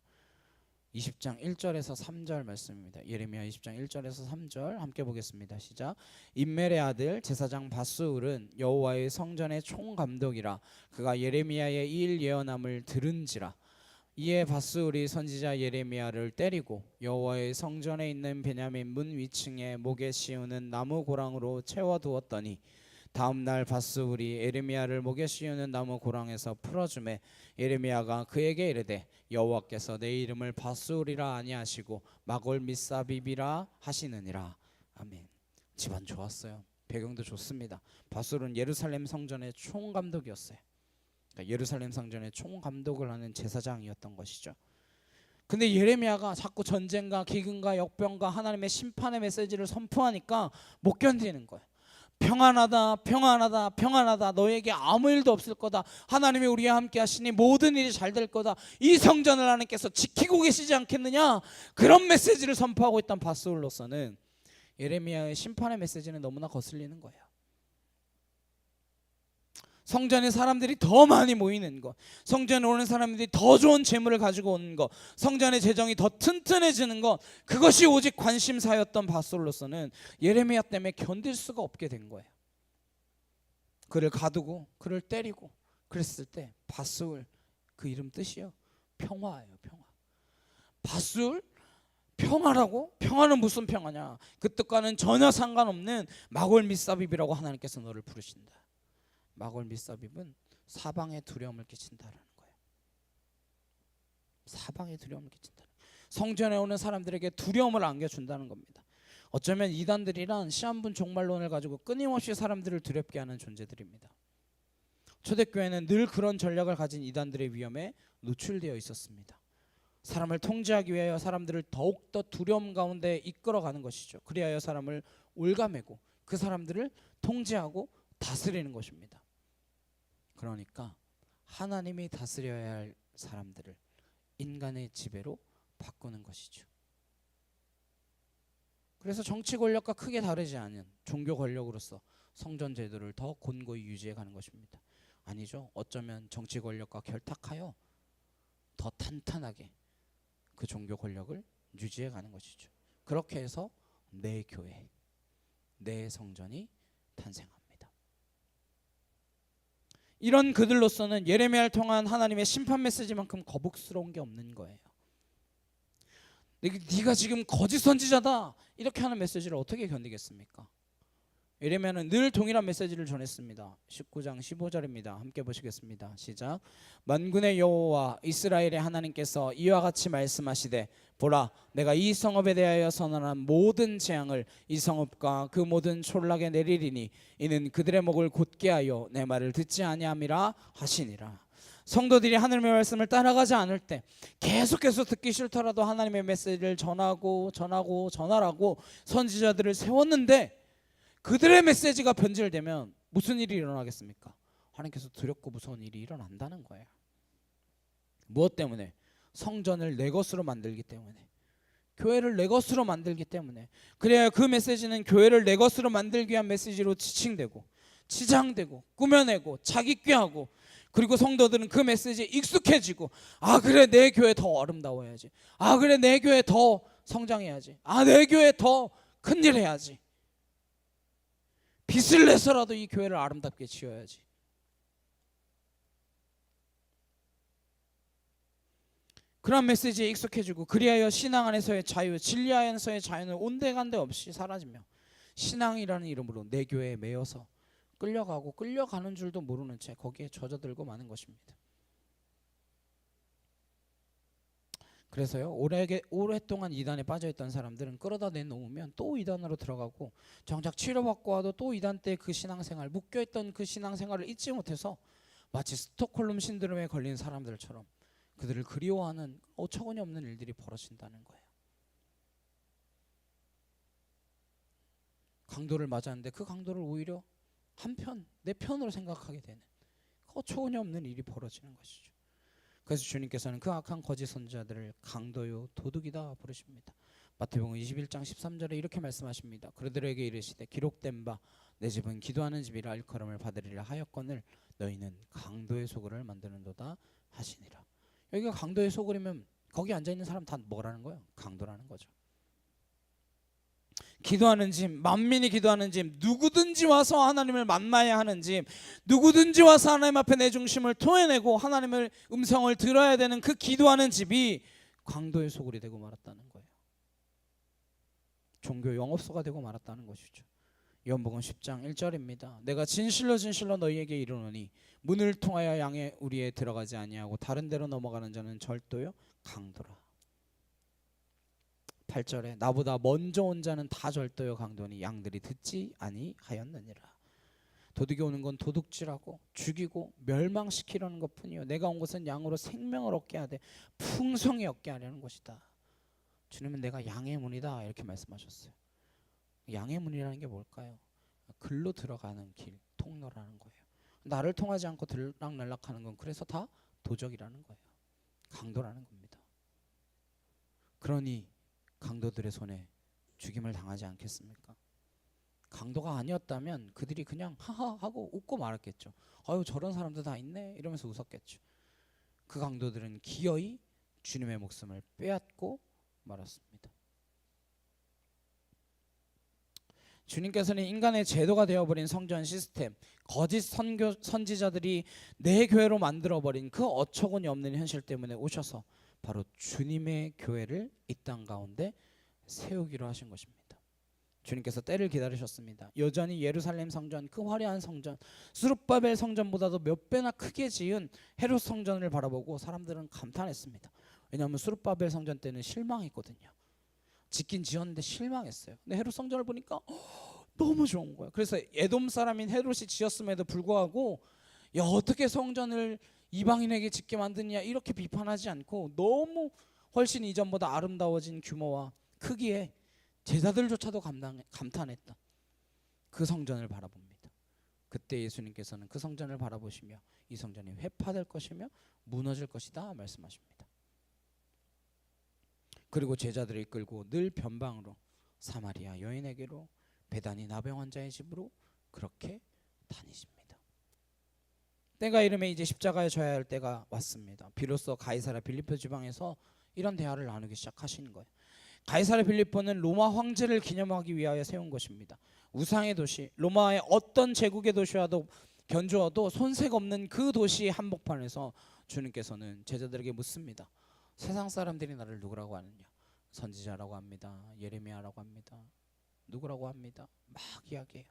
20장 1절에서 3절 말씀입니다. 예레미야 20장 1절에서 3절 함께 보겠습니다. 시작. 임멜의 아들 제사장 바스울은 여호와의 성전의 총감독이라 그가 예레미야의 이 일 예언함을 들은지라. 이에 바스울이 선지자 예레미야를 때리고 여호와의 성전에 있는 베냐민 문 위층에 목에 씌우는 나무 고랑으로 채워두었더니 다음 날 바스울이 예레미야를 목에 씌우는 나무 고랑에서 풀어주매 예레미야가 그에게 이르되 여호와께서 내 이름을 바스울이라 아니하시고 마골 밋사빕이라 하시느니라. 아멘. 집안 좋았어요. 배경도 좋습니다. 바스울은 예루살렘 성전의 총감독이었어요. 그러니까 예루살렘 성전의 총감독을 하는 제사장이었던 것이죠. 근데 예레미야가 자꾸 전쟁과 기근과 역병과 하나님의 심판의 메시지를 선포하니까 못 견디는 거예요. 평안하다 평안하다 평안하다 너에게 아무 일도 없을 거다. 하나님이 우리와 함께 하시니 모든 일이 잘 될 거다. 이 성전을 하나님께서 지키고 계시지 않겠느냐. 그런 메시지를 선포하고 있던 바스울로서는 예레미야의 심판의 메시지는 너무나 거슬리는 거예요. 성전에 사람들이 더 많이 모이는 것, 성전에 오는 사람들이 더 좋은 재물을 가지고 오는 것, 성전의 재정이 더 튼튼해지는 것, 그것이 오직 관심사였던 바솔로서는 예레미야 때문에 견딜 수가 없게 된 거예요. 그를 가두고 그를 때리고 그랬을 때 바솔, 그 이름 뜻이요 평화예요. 평화. 바솔 평화라고? 평화는 무슨 평화냐? 그 뜻과는 전혀 상관없는 마골 밋사빕이라고 하나님께서 너를 부르신다. 마골 밋사빕은 사방에 두려움을 끼친다라는 거예요. 사방에 두려움을 끼친다. 성전에 오는 사람들에게 두려움을 안겨준다는 겁니다. 어쩌면 이단들이란 시한분 종말론을 가지고 끊임없이 사람들을 두렵게 하는 존재들입니다. 초대교회는 늘 그런 전략을 가진 이단들의 위험에 노출되어 있었습니다. 사람을 통제하기 위하여 사람들을 더욱더 두려움 가운데 이끌어가는 것이죠. 그리하여 사람을 올가매고 그 사람들을 통제하고 다스리는 것입니다. 그러니까 하나님이 다스려야 할 사람들을 인간의 지배로 바꾸는 것이죠. 그래서 정치 권력과 크게 다르지 않은 종교 권력으로서 성전 제도를 더 곤고히 유지해 가는 것입니다. 아니죠. 어쩌면 정치 권력과 결탁하여 더 탄탄하게 그 종교 권력을 유지해 가는 것이죠. 그렇게 해서 내 교회, 내 성전이 탄생합니다. 이런 그들로서는 예레미야를 통한 하나님의 심판 메시지만큼 거북스러운 게 없는 거예요. 네가 지금 거짓 선지자다 이렇게 하는 메시지를 어떻게 견디겠습니까? 예레미야는 늘 동일한 메시지를 전했습니다. 19장 15절입니다. 함께 보시겠습니다. 시작. 만군의 여호와 이스라엘의 하나님께서 이와 같이 말씀하시되 보라 내가 이 성읍에 대하여 선언한 모든 재앙을 이 성읍과 그 모든 촌락에 내리리니 이는 그들의 목을 곧게 하여 내 말을 듣지 아니함이라 하시니라. 성도들이 하나님의 말씀을 따라가지 않을 때 계속해서 듣기 싫더라도 하나님의 메시지를 전하라고 선지자들을 세웠는데 그들의 메시지가 변질되면 무슨 일이 일어나겠습니까? 하나님께서 두렵고 무서운 일이 일어난다는 거예요. 무엇 때문에? 성전을 내 것으로 만들기 때문에, 교회를 내 것으로 만들기 때문에. 그래야 그 메시지는 교회를 내 것으로 만들기 위한 메시지로 지칭되고 치장되고 꾸며내고 자기꾀하고 그리고 성도들은 그 메시지에 익숙해지고, 아 그래 내 교회 더 아름다워야지, 아 그래 내 교회 더 성장해야지, 아 내 교회 더 큰일 해야지, 빚을 내서라도 이 교회를 아름답게 지어야지. 그런 메시지에 익숙해지고, 그리하여 신앙 안에서의 자유, 진리 안에서의 자유는 온데간데 없이 사라지며 신앙이라는 이름으로 내 교회에 매여서 끌려가고 끌려가는 줄도 모르는 채 거기에 젖어들고 마는 것입니다. 그래서요, 오랫동안 이단에 빠져있던 사람들은 끌어다 내놓으면 또 이단으로 들어가고, 정작 치료받고 와도 또 이단 때 그 신앙생활, 묶여있던 그 신앙생활을 잊지 못해서 마치 스톡홀름 신드롬에 걸린 사람들처럼 그들을 그리워하는 어처구니 없는 일들이 벌어진다는 거예요. 강도를 맞았는데 그 강도를 오히려 한편, 내 편으로 생각하게 되는 어처구니 없는 일이 벌어지는 것이죠. 그래서 주님께서는 그 악한 거짓 선지자들을 강도요 도둑이다 부르십니다. 마태복음 21장 13절에 이렇게 말씀하십니다. 그들에게 이르시되 기록된 바 내 집은 기도하는 집이라 일컬음을 받으리라 하였거늘 너희는 강도의 소굴을 만드는도다 하시니라. 여기가 강도의 소굴이면 거기 앉아있는 사람 다 뭐라는 거예요? 강도라는 거죠. 기도하는 집, 만민이 기도하는 집, 누구든지 와서 하나님을 만나야 하는 집, 누구든지 와서 하나님 앞에 내 중심을 토해내고 하나님의 음성을 들어야 되는 그 기도하는 집이 강도의 소굴이 되고 말았다는 거예요. 종교 영업소가 되고 말았다는 것이죠. 요한복음 10장 1절입니다. 내가 진실로 진실로 너희에게 이르노니 문을 통하여 양의 우리에 들어가지 아니하고 다른 데로 넘어가는 자는 절도요 강도라. 8절에 나보다 먼저 온 자는 다 절도요 강도니 양들이 듣지 아니하였느니라. 도둑이 오는 건 도둑질하고 죽이고 멸망시키려는 것뿐이요 내가 온 것은 양으로 생명을 얻게 하되 풍성히 얻게 하려는 것이다. 주님은 내가 양의 문이다 이렇게 말씀하셨어요. 양의 문이라는 게 뭘까요? 글로 들어가는 길, 통로라는 거예요. 나를 통하지 않고 들락날락하는 건 그래서 다 도적이라는 거예요. 강도라는 겁니다. 그러니 강도들의 손에 죽임을 당하지 않겠습니까? 강도가 아니었다면 그들이 그냥 하하 하고 웃고 말았겠죠. 아유 저런 사람들 다 있네 이러면서 웃었겠죠. 그 강도들은 기어이 주님의 목숨을 빼앗고 말았습니다. 주님께서는 인간의 제도가 되어버린 성전 시스템, 거짓 선지자들이 내 교회로 만들어버린 그 어처구니 없는 현실 때문에 오셔서 바로 주님의 교회를 이 땅 가운데 세우기로 하신 것입니다. 주님께서 때를 기다리셨습니다. 여전히 예루살렘 성전, 그 화려한 성전, 스룹바벨 성전보다도 몇 배나 크게 지은 헤롯 성전을 바라보고 사람들은 감탄했습니다. 왜냐하면 스룹바벨 성전 때는 실망했거든요. 짓긴 지었는데 실망했어요. 근데 헤롯 성전을 보니까 너무 좋은 거예요. 그래서 에돔 사람인 헤롯이 지었음에도 불구하고 야 어떻게 성전을 이방인에게 짓게 만드냐 이렇게 비판하지 않고 너무 훨씬 이전보다 아름다워진 규모와 크기에 제자들조차도 감탄했다. 그 성전을 바라봅니다. 그때 예수님께서는 그 성전을 바라보시며 이 성전이 회파될 것이며 무너질 것이다 말씀하십니다. 그리고 제자들을 이끌고 늘 변방으로 사마리아 여인에게로 베다니 나병 환자의 집으로 그렇게 다니십니다. 때가 이르매 이제 십자가에 져야 할 때가 왔습니다. 비로소 가이사랴 빌립보 지방에서 이런 대화를 나누기 시작하시는 거예요. 가이사랴 빌립보는 로마 황제를 기념하기 위하여 세운 것입니다. 우상의 도시, 로마의 어떤 제국의 도시와도 견주어도 손색 없는 그 도시 한복판에서 주님께서는 제자들에게 묻습니다. 세상 사람들이 나를 누구라고 하느냐? 선지자라고 합니다. 예레미야라고 합니다. 누구라고 합니다. 막 이야기해요.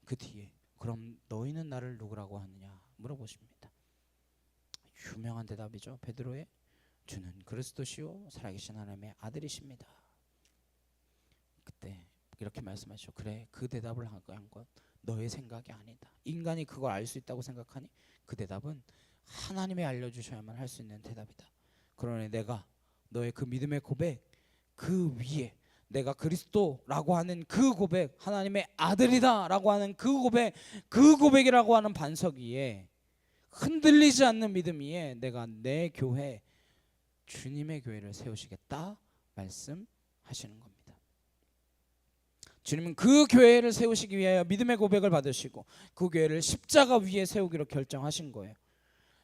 그 뒤에 그럼 너희는 나를 누구라고 하느냐 물어보십니다. 유명한 대답이죠. 베드로의 주는 그리스도시요 살아계신 하나님의 아들이십니다. 그때 이렇게 말씀하시죠. 그래 그 대답을 한 건 너의 생각이 아니다. 인간이 그걸 알 수 있다고 생각하니 그 대답은 하나님이 알려주셔야만 할 수 있는 대답이다. 그러니 내가 너의 그 믿음의 고백 그 위에 내가 그리스도라고 하는 그 고백 하나님의 아들이다 라고 하는 그 고백 그 고백이라고 하는 반석 위에 흔들리지 않는 믿음 위에 내가 내 교회 주님의 교회를 세우시겠다 말씀하시는 겁니다. 주님은 그 교회를 세우시기 위하여 믿음의 고백을 받으시고 그 교회를 십자가 위에 세우기로 결정하신 거예요.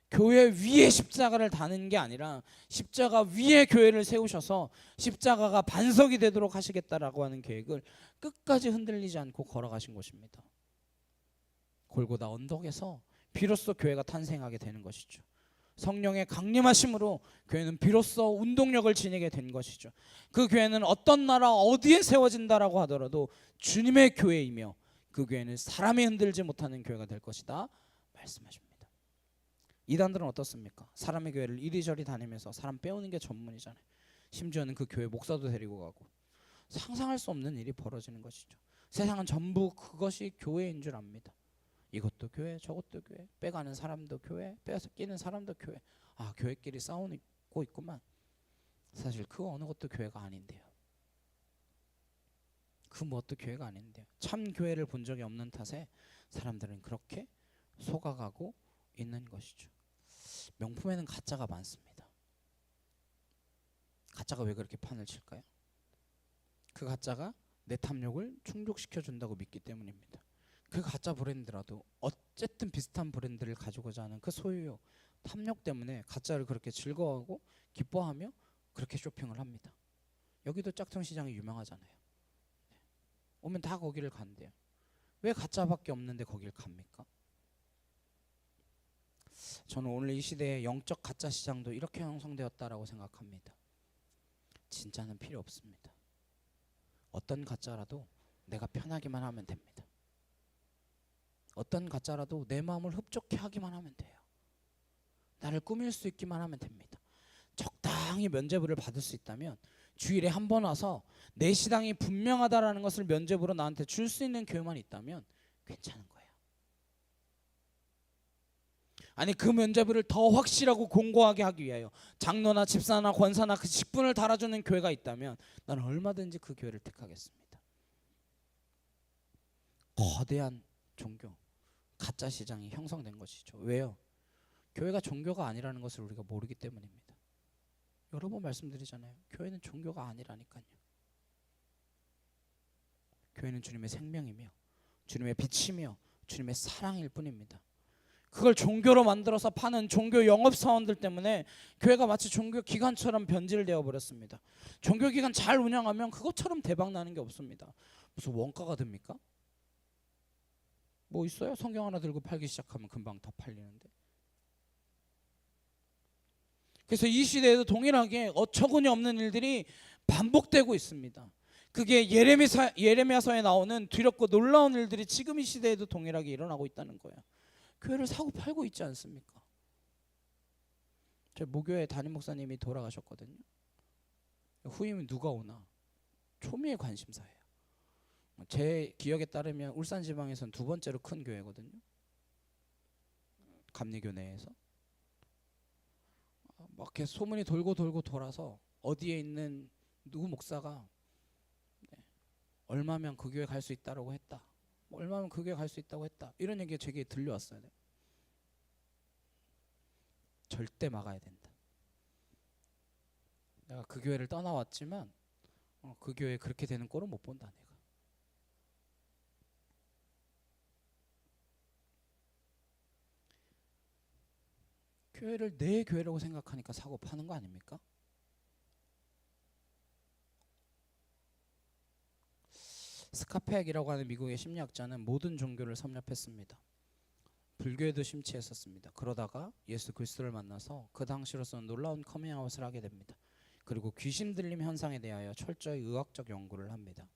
교회 위에 십자가를 다는 게 아니라 십자가 위에 교회를 세우셔서 십자가가 반석이 되도록 하시겠다라고 하는 계획을 끝까지 흔들리지 않고 걸어가신 것입니다. 골고다 언덕에서 비로소 교회가 탄생하게 되는 것이죠. 성령의 강림하심으로 교회는 비로소 운동력을 지니게 된 것이죠. 그 교회는 어떤 나라 어디에 세워진다라고 하더라도 주님의 교회이며 그 교회는 사람이 흔들지 못하는 교회가 될 것이다 말씀하십니다. 이단들은 어떻습니까? 사람의 교회를 이리저리 다니면서 사람 빼오는 게 전문이잖아요. 심지어는 그 교회 목사도 데리고 가고 상상할 수 없는 일이 벌어지는 것이죠. 세상은 전부 그것이 교회인 줄 압니다. 이것도 교회, 저것도 교회, 빼가는 사람도 교회, 빼앗아 끼는 사람도 교회. 아, 교회끼리 싸우고 있구만. 사실 그 어느 것도 교회가 아닌데요. 그 무엇도 교회가 아닌데요. 참 교회를 본 적이 없는 탓에 사람들은 그렇게 속아가고 있는 것이죠. 명품에는 가짜가 많습니다. 가짜가 왜 그렇게 판을 칠까요? 그 가짜가 내 탐욕을 충족시켜 준다고 믿기 때문입니다. 그 가짜 브랜드라도 어쨌든 비슷한 브랜드를 가지고자 하는 그 소유욕, 탐욕 때문에 가짜를 그렇게 즐거워하고 기뻐하며 그렇게 쇼핑을 합니다. 여기도 짝퉁시장이 유명하잖아요. 오면 다 거기를 간대요. 왜 가짜밖에 없는데 거길 갑니까? 저는 오늘 이 시대의 영적 가짜 시장도 이렇게 형성되었다라고 생각합니다. 진짜는 필요 없습니다. 어떤 가짜라도 내가 편하기만 하면 됩니다. 어떤 가짜라도 내 마음을 흡족해 하기만 하면 돼요. 나를 꾸밀 수 있기만 하면 됩니다. 적당히 면죄부를 받을 수 있다면 주일에 한 번 와서 내 신앙이 분명하다라는 것을 면죄부로 나한테 줄 수 있는 교회만 있다면 괜찮은 거예요. 아니 그 면죄부를 더 확실하고 공고하게 하기 위하여 장로나 집사나 권사나 그 직분을 달아주는 교회가 있다면 나는 얼마든지 그 교회를 택하겠습니다. 거대한 종교, 가짜 시장이 형성된 것이죠. 왜요? 교회가 종교가 아니라는 것을 우리가 모르기 때문입니다. 여러 번 말씀드리잖아요. 교회는 종교가 아니라니까요. 교회는 주님의 생명이며 주님의 빛이며 주님의 사랑일 뿐입니다. 그걸 종교로 만들어서 파는 종교 영업사원들 때문에 교회가 마치 종교 기관처럼 변질되어 버렸습니다. 종교 기관 잘 운영하면 그것처럼 대박 나는 게 없습니다. 무슨 원가가 됩니까? 뭐 있어요? 성경 하나 들고 팔기 시작하면 금방 다 팔리는데. 그래서 이 시대에도 동일하게 어처구니 없는 일들이 반복되고 있습니다. 그게 예레미야서에 나오는 두렵고 놀라운 일들이 지금 이 시대에도 동일하게 일어나고 있다는 거예요. 교회를 사고 팔고 있지 않습니까? 저 모교회 담임 목사님이 돌아가셨거든요. 후임은 누가 오나 초미의 관심사예요. 제 기억에 따르면 울산 지방에서는 두 번째로 큰 교회거든요. 감리교 내에서 막 이렇게 소문이 돌고 돌아서 어디에 있는 누구 목사가 얼마면 그 교회 갈 수 있다라고 했다. 얼마면 그 교회 갈 수 있다고 했다. 이런 얘기가 제게 들려왔어요. 절대 막아야 된다. 내가 그 교회를 떠나왔지만 그 교회 그렇게 되는 꼴은 못 본다. 내가. 교회를 내 교회라고 생각하니까 사고 파는 거 아닙니까? 스카펙이라고 하는 미국의 심리학자는 모든 종교를 섭렵했습니다. 불교에도 심취했었습니다. 그러다가 예수 그리스도를 만나서 그 당시로서는 놀라운 커밍아웃을 하게 됩니다. 그리고 귀신 들림 현상에 대하여 철저히 의학적 연구를 합니다.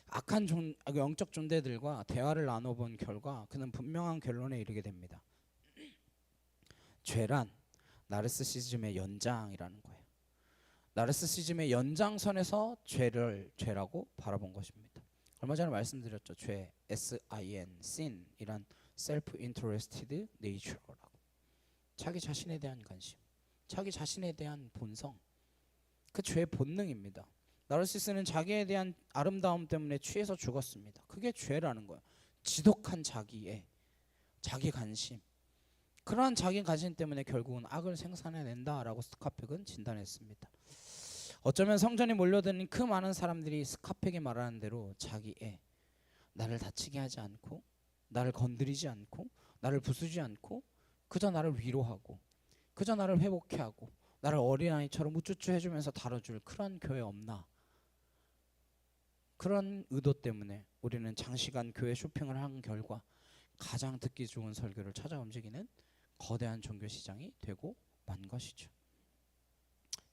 악한 영적 존재들과 대화를 나눠본 결과 그는 분명한 결론에 이르게 됩니다. 죄란 나르시시즘의 연장이라는 거예요. 나르시시즘의 연장선에서 죄를 죄라고 바라본 것입니다. 얼마 전에 말씀드렸죠. 죄, sin, sin 이란 self-interested nature라고. 자기 자신에 대한 관심, 자기 자신에 대한 본성, 그 죄의 본능입니다. 나르시스는 자기에 대한 아름다움 때문에 취해서 죽었습니다. 그게 죄라는 거예요. 지독한 자기애, 자기 관심. 그러한 자기 관심 때문에 결국은 악을 생산해낸다라고 스카펙은 진단했습니다. 어쩌면 성전에 몰려드는 그 많은 사람들이 스카펙이 말하는 대로 자기애, 나를 다치게 하지 않고 나를 건드리지 않고 나를 부수지 않고 그저 나를 위로하고 그저 나를 회복해 하고 나를 어린아이처럼 우쭈쭈 해주면서 다뤄줄 그런 교회 없나? 그런 의도 때문에 우리는 장시간 교회 쇼핑을 한 결과 가장 듣기 좋은 설교를 찾아 움직이는 거대한 종교 시장이 되고 만 것이죠.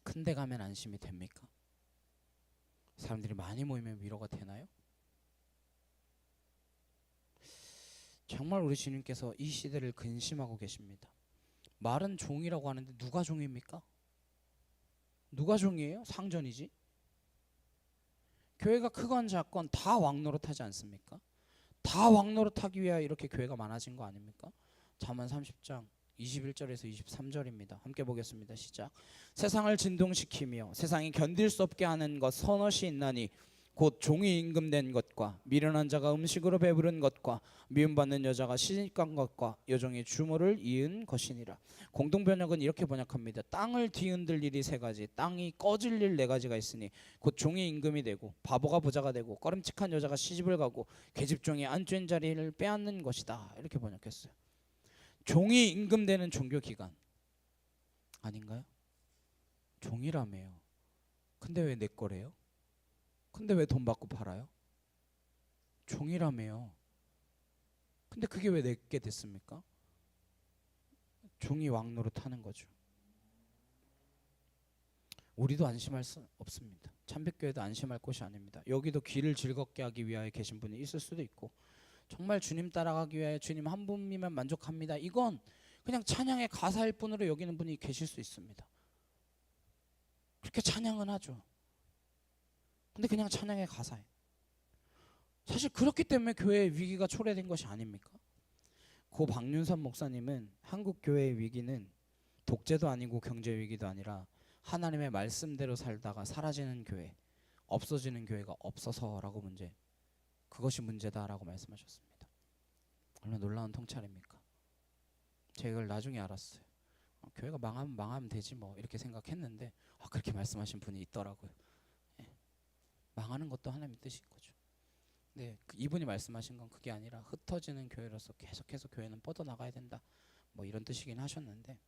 큰데 가면 안심이 됩니까? 사람들이 많이 모이면 위로가 되나요? 정말 우리 주님께서 이 시대를 근심하고 계십니다. 말은 종이라고 하는데 누가 종입니까? 누가 종이에요? 상전이지. 교회가 크건 작건 다 왕노릇하지 않습니까? 다 왕노릇하기 위하여 이렇게 교회가 많아진 거 아닙니까? 잠언 30장 21절에서 23절입니다. 함께 보겠습니다. 시작. 세상을 진동시키며 세상이 견딜 수 없게 하는 것 서너시 있나니 곧 종이 임금된 것과 미련한 자가 음식으로 배부른 것과 미움받는 여자가 시집간 것과 여종이 주모를 이은 것이니라. 공동번역은 이렇게 번역합니다. 땅을 뒤흔들 일이 세 가지, 땅이 꺼질 일 네 가지가 있으니 곧 종이 임금이 되고 바보가 부자가 되고 꺼림칙한 여자가 시집을 가고 계집종이 안주인 자리를 빼앗는 것이다. 이렇게 번역했어요. 종이 임금되는 종교기관 아닌가요? 종이라며요. 근데 왜 내 거래요? 근데 왜 돈 받고 팔아요? 종이라며요. 근데 그게 왜 내게 됐습니까? 종이 왕노릇 하는 거죠. 우리도 안심할 수 없습니다. 참백교회도 안심할 곳이 아닙니다. 여기도 귀를 즐겁게 하기 위하여 계신 분이 있을 수도 있고 정말 주님 따라가기 위하여 주님 한 분이면 만족합니다. 이건 그냥 찬양의 가사일 뿐으로 여기는 분이 계실 수 있습니다. 그렇게 찬양은 하죠. 근데 그냥 찬양의 가사예요. 사실 그렇기 때문에 교회의 위기가 초래된 것이 아닙니까? 고 박윤선 목사님은 한국 교회의 위기는 독재도 아니고 경제 위기도 아니라 하나님의 말씀대로 살다가 사라지는 교회, 없어지는 교회가 없어서라고 그것이 문제다라고 말씀하셨습니다. 얼마나 놀라운 통찰입니까? 제가 이걸 나중에 알았어요. 교회가 망하면 되지 뭐 이렇게 생각했는데 그렇게 말씀하신 분이 있더라고요. 망하는 것도 하나님의 뜻인 거죠. 네, 이분이 말씀하신 건 그게 아니라 흩어지는 교회로서 계속해서 교회는 뻗어나가야 된다 뭐 이런 뜻이긴 하셨는데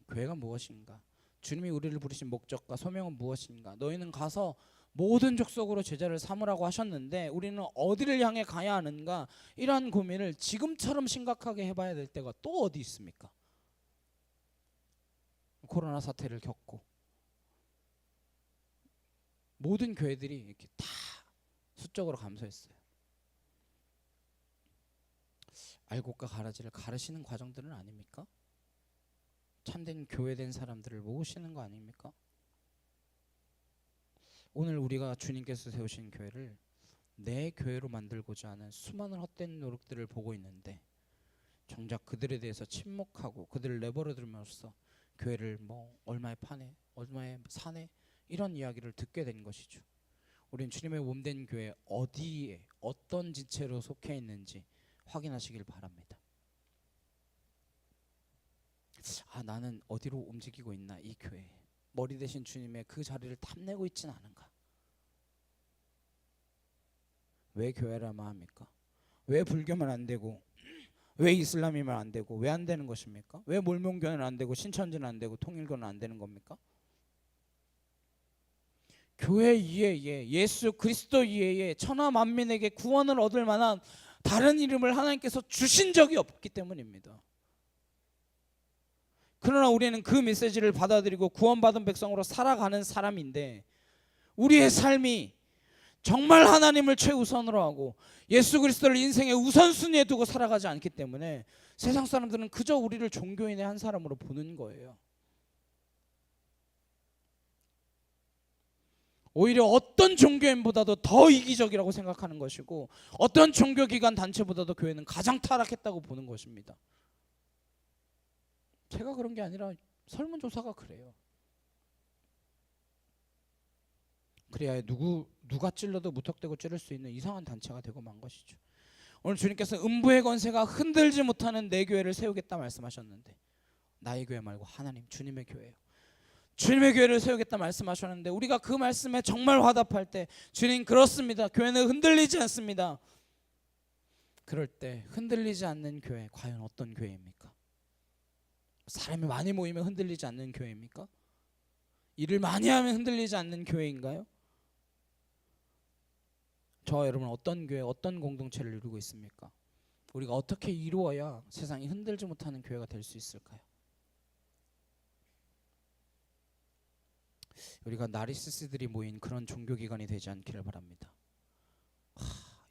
교회가 무엇인가? 주님이 우리를 부르신 목적과 소명은 무엇인가? 너희는 가서 모든 족속으로 제자를 삼으라고 하셨는데 우리는 어디를 향해 가야 하는가? 이러한 고민을 지금처럼 심각하게 해봐야 될 때가 또 어디 있습니까? 코로나 사태를 겪고 모든 교회들이 이렇게 다 수적으로 감소했어요. 알곡과 가라지를 가르시는 과정들은 아닙니까? 참된 교회된 사람들을 모으시는 거 아닙니까? 오늘 우리가 주님께서 세우신 교회를 내 교회로 만들고자 하는 수많은 헛된 노력들을 보고 있는데 정작 그들에 대해서 침묵하고 그들을 내버려두면서 교회를 뭐 얼마에 파네, 얼마에 사네 이런 이야기를 듣게 된 것이죠. 우린 주님의 몸된 교회 어디에 어떤 지체로 속해 있는지 확인하시길 바랍니다. 나는 어디로 움직이고 있나 이 교회 머리 대신 주님의 그 자리를 탐내고 있지는 않은가? 왜 교회라만 합니까? 왜 불교만 안 되고 왜 이슬람이면 안 되고 왜 안 되는 것입니까? 왜 몰몬교는 안 되고 신천지는 안 되고 통일교는 안 되는 겁니까? 교회 이외에 예수 그리스도 이외에 천하 만민에게 구원을 얻을 만한 다른 이름을 하나님께서 주신 적이 없기 때문입니다. 그러나 우리는 그 메시지를 받아들이고 구원받은 백성으로 살아가는 사람인데 우리의 삶이 정말 하나님을 최우선으로 하고 예수 그리스도를 인생의 우선순위에 두고 살아가지 않기 때문에 세상 사람들은 그저 우리를 종교인의 한 사람으로 보는 거예요. 오히려 어떤 종교인보다도 더 이기적이라고 생각하는 것이고 어떤 종교기관 단체보다도 교회는 가장 타락했다고 보는 것입니다. 제가 그런 게 아니라 설문조사가 그래요. 그래야 누가 찔러도 무턱대고 찌를 수 있는 이상한 단체가 되고 만 것이죠. 오늘 주님께서 음부의 권세가 흔들지 못하는 내 교회를 세우겠다 말씀하셨는데 나의 교회 말고 하나님 주님의 교회예요. 주님의 교회를 세우겠다 말씀하셨는데 우리가 그 말씀에 정말 화답할 때 주님 그렇습니다. 교회는 흔들리지 않습니다. 그럴 때 흔들리지 않는 교회 과연 어떤 교회입니까? 사람이 많이 모이면 흔들리지 않는 교회입니까? 일을 많이 하면 흔들리지 않는 교회인가요? 저와 여러분은 어떤 교회, 어떤 공동체를 이루고 있습니까? 우리가 어떻게 이루어야 세상이 흔들지 못하는 교회가 될 수 있을까요? 우리가 나르시스들이 모인 그런 종교기관이 되지 않기를 바랍니다.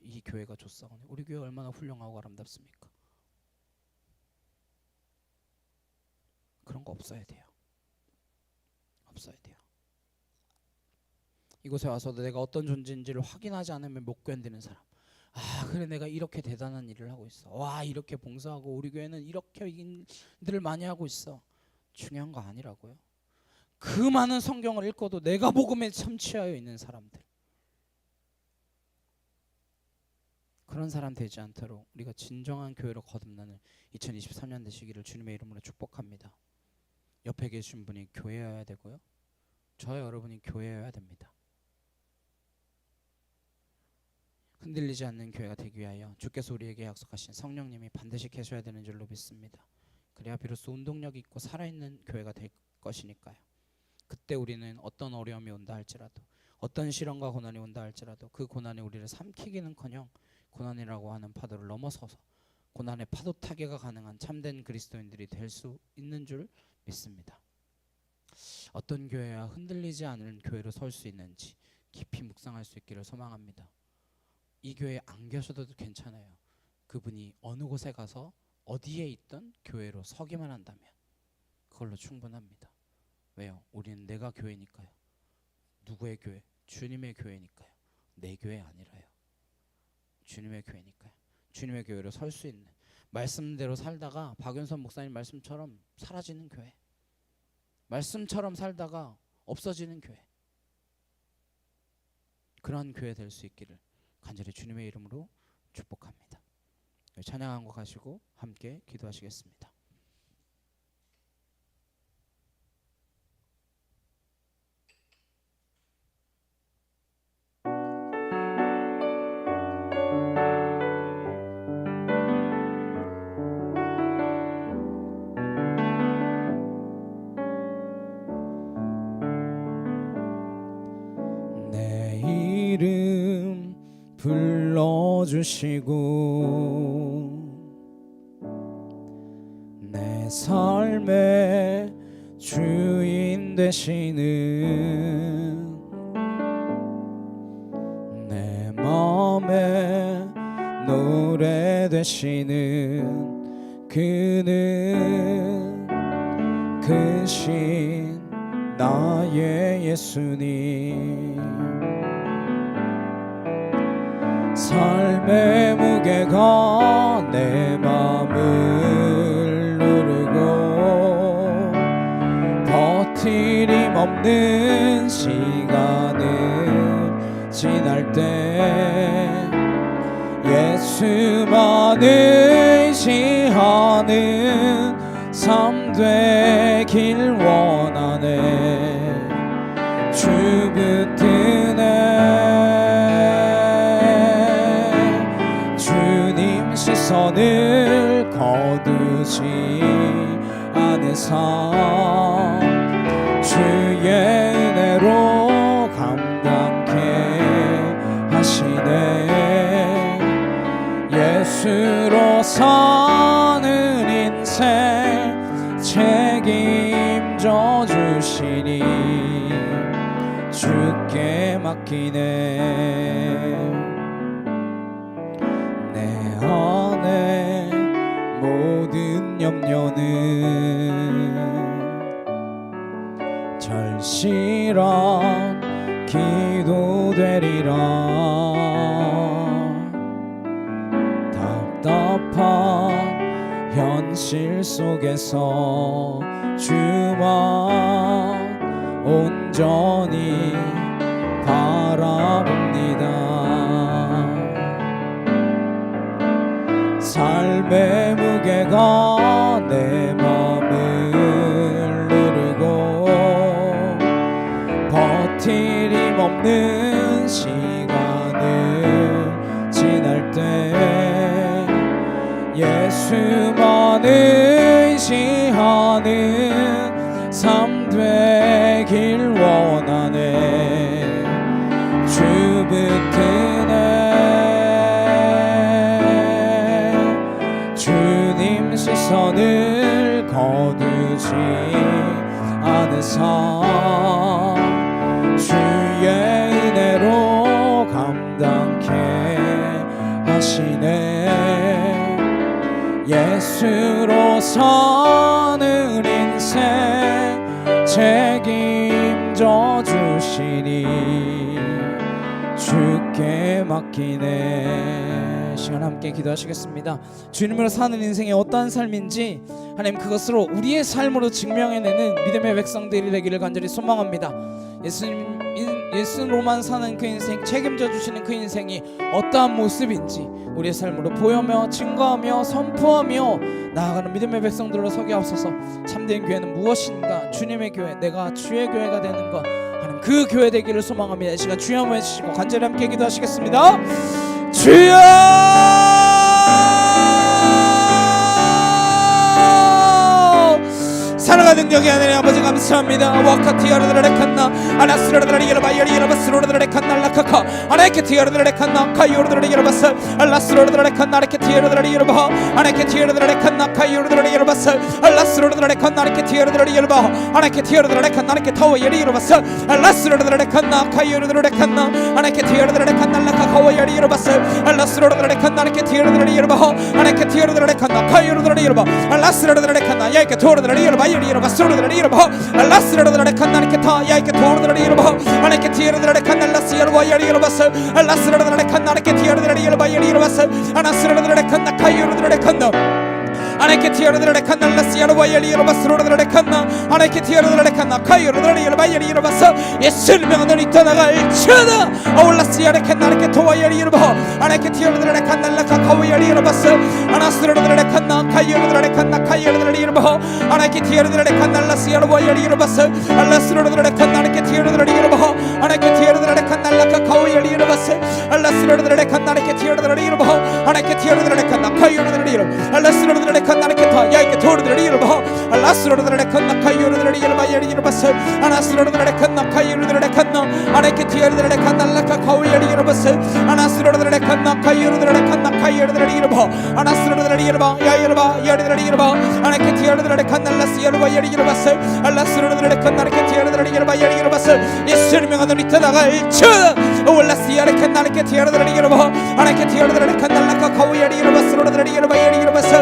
이 교회가 좋사오네. 우리 교회 얼마나 훌륭하고 아름답습니까? 그런 거 없어야 돼요. 없어야 돼요. 이곳에 와서도 내가 어떤 존재인지를 확인하지 않으면 못 견디는 사람. 그래, 내가 이렇게 대단한 일을 하고 있어. 와, 이렇게 봉사하고 우리 교회는 이렇게 일들을 많이 하고 있어. 중요한 거 아니라고요. 그 많은 성경을 읽고도 내가 복음에 참취하여 있는 사람들, 그런 사람 되지 않도록 우리가 진정한 교회로 거듭나는 2023년 되시기를 주님의 이름으로 축복합니다. 옆에 계신 분이 교회여야 되고요, 저 여러분이 교회여야 됩니다. 흔들리지 않는 교회가 되기 위하여 주께서 우리에게 약속하신 성령님이 반드시 계셔야 되는 줄로 믿습니다. 그래야 비로소 운동력이 있고 살아있는 교회가 될 것이니까요. 그때 우리는 어떤 어려움이 온다 할지라도, 어떤 시련과 고난이 온다 할지라도 그 고난이 우리를 삼키기는커녕 고난이라고 하는 파도를 넘어서서 고난의 파도 타기가 가능한 참된 그리스도인들이 될 수 있는 줄 믿습니다. 어떤 교회야 흔들리지 않는 교회로 설 수 있는지 깊이 묵상할 수 있기를 소망합니다. 이 교회에 안 계셔도 괜찮아요. 그분이 어느 곳에 가서 어디에 있던 교회로 서기만 한다면 그걸로 충분합니다. 왜요? 우리는 내가 교회니까요. 누구의 교회? 주님의 교회니까요. 내 교회 아니라요. 주님의 교회니까요. 주님의 교회로 설 수 있는, 말씀대로 살다가 박윤선 목사님 말씀처럼 사라지는 교회, 말씀처럼 살다가 없어지는 교회, 그런 교회 될 수 있기를 간절히 주님의 이름으로 축복합니다. 찬양한 곡 하시고 함께 기도하시겠습니다. 내 이름 불러주시고 내 삶의 주인 되시는, 내 마음의 노래 되시는 그는 크신 나의 예수님. 삶의 무게가 내 맘을 누르고 버티림 없는 시간을 지날 때 예수만 의지하는 삶 되길 원하네. 주 붙드네 시선을 거두지 않으사 주의 은혜로 감당케 하시네. 예수로 사는 인생 책임져 주시니 주께 맡기네. 안에 모든 염려는 절실한 기도 되리라. 답답한 현실 속에서 주만 온전히 바라봅니다. 삶의 무게가 내 맘을 누르고 버티림 없는 시간을 지날 때 예수만 의지하 사는 삶 되길 원하네. 주 붙드네. 주님 시선을 거두지 않으사 주의 은혜로 감당케 하시네. 예수로 사는 인생 책임져 주시니 주께 맡기네. 시간 함께 기도하시겠습니다. 주님으로 사는 인생이 어떠한 삶인지 하나님 그것으로 우리의 삶으로 증명해내는 믿음의 백성들이 되기를 간절히 소망합니다. 예수로만 사는 그 인생, 책임져 주시는 그 인생이 어떠한 모습인지 우리의 삶으로 보여며 증거하며 선포하며 나아가는 믿음의 백성들로 서게 하옵소서. 참된 교회는 무엇인가? 주님의 교회, 내가 주의 교회가 되는 것, 하나님 그 교회 되기를 소망합니다. 이 시간 주여 한번 해주시고 간절히 함께 기도하시겠습니다. 주여! 사랑하는 능력의 하나님 아버지 감사합니다. 와카티아르드레칸나 아나스르드레이르바이르이르바스르드레칸날라카카 아나케티아르드레칸나 카이오르드레이르바스 알라스르드레칸나 아르케티아르드레이르바 아나케티아르드레칸나 카이오르드레이르바스 알라스르드레칸나 아르케티아르드레이르바 아나케티아르드레칸나 아르케타와이르바스 알라스르드레칸나 카이오르드레칸나 아나케티아르드레칸날라카카와이르바스 알라스르드레칸나 아르케티아르드레이르바 아나케티아르드레칸나 카이오르드레이르바 알라스르드레칸나 야이케토르드레이르바 Basurdra Lasra Kanaketa Yaka Torda Anaketi Kanalasia Yaribas Lasra Kanaketi Yaribas Anasra Kanakayur 예수님의 있다나가 일치하다 아울라시아레 칸나레케 토와야리르바 아네케티르드레 칸날라카 카와야리르바스 아나스르드레 칸나 카이르드레 칸나 카이르드레리르바 아네케티르드레 칸날라시아르 와야리르바스 알라스르드레 칸나레케티르드레리르바 아네케티르드레 칸날라카 카와야리르바스 알라스르드레 칸나레케티르드레리르바 아네케티르드레 칸나 카이르드레리르바 알라스르드레 칸나레케타 야이케 토르드레리르바 알라스르드레 칸나 카이르드레리르바 야리르바스 아나스르드레 칸나 카이르드레 칸나 아네케티르드레 칸날라카 카와야리르바스 아나스르드레 칸나 카이르드레 칸나 카이르드레리르바 아나스르드레리르바 야이르바 야리드레리르바 아네케티르드레 칸날라시르바 야리르바스 알라스르드레 칸나레케티르드레리르바 야리르바스 예수님의 하늘 있다가 일쳐 올라시아레 칸나레케티르드레리르바 아네케티르드레 칸날라카 카와야리르바스 로드레리르바 야리르바스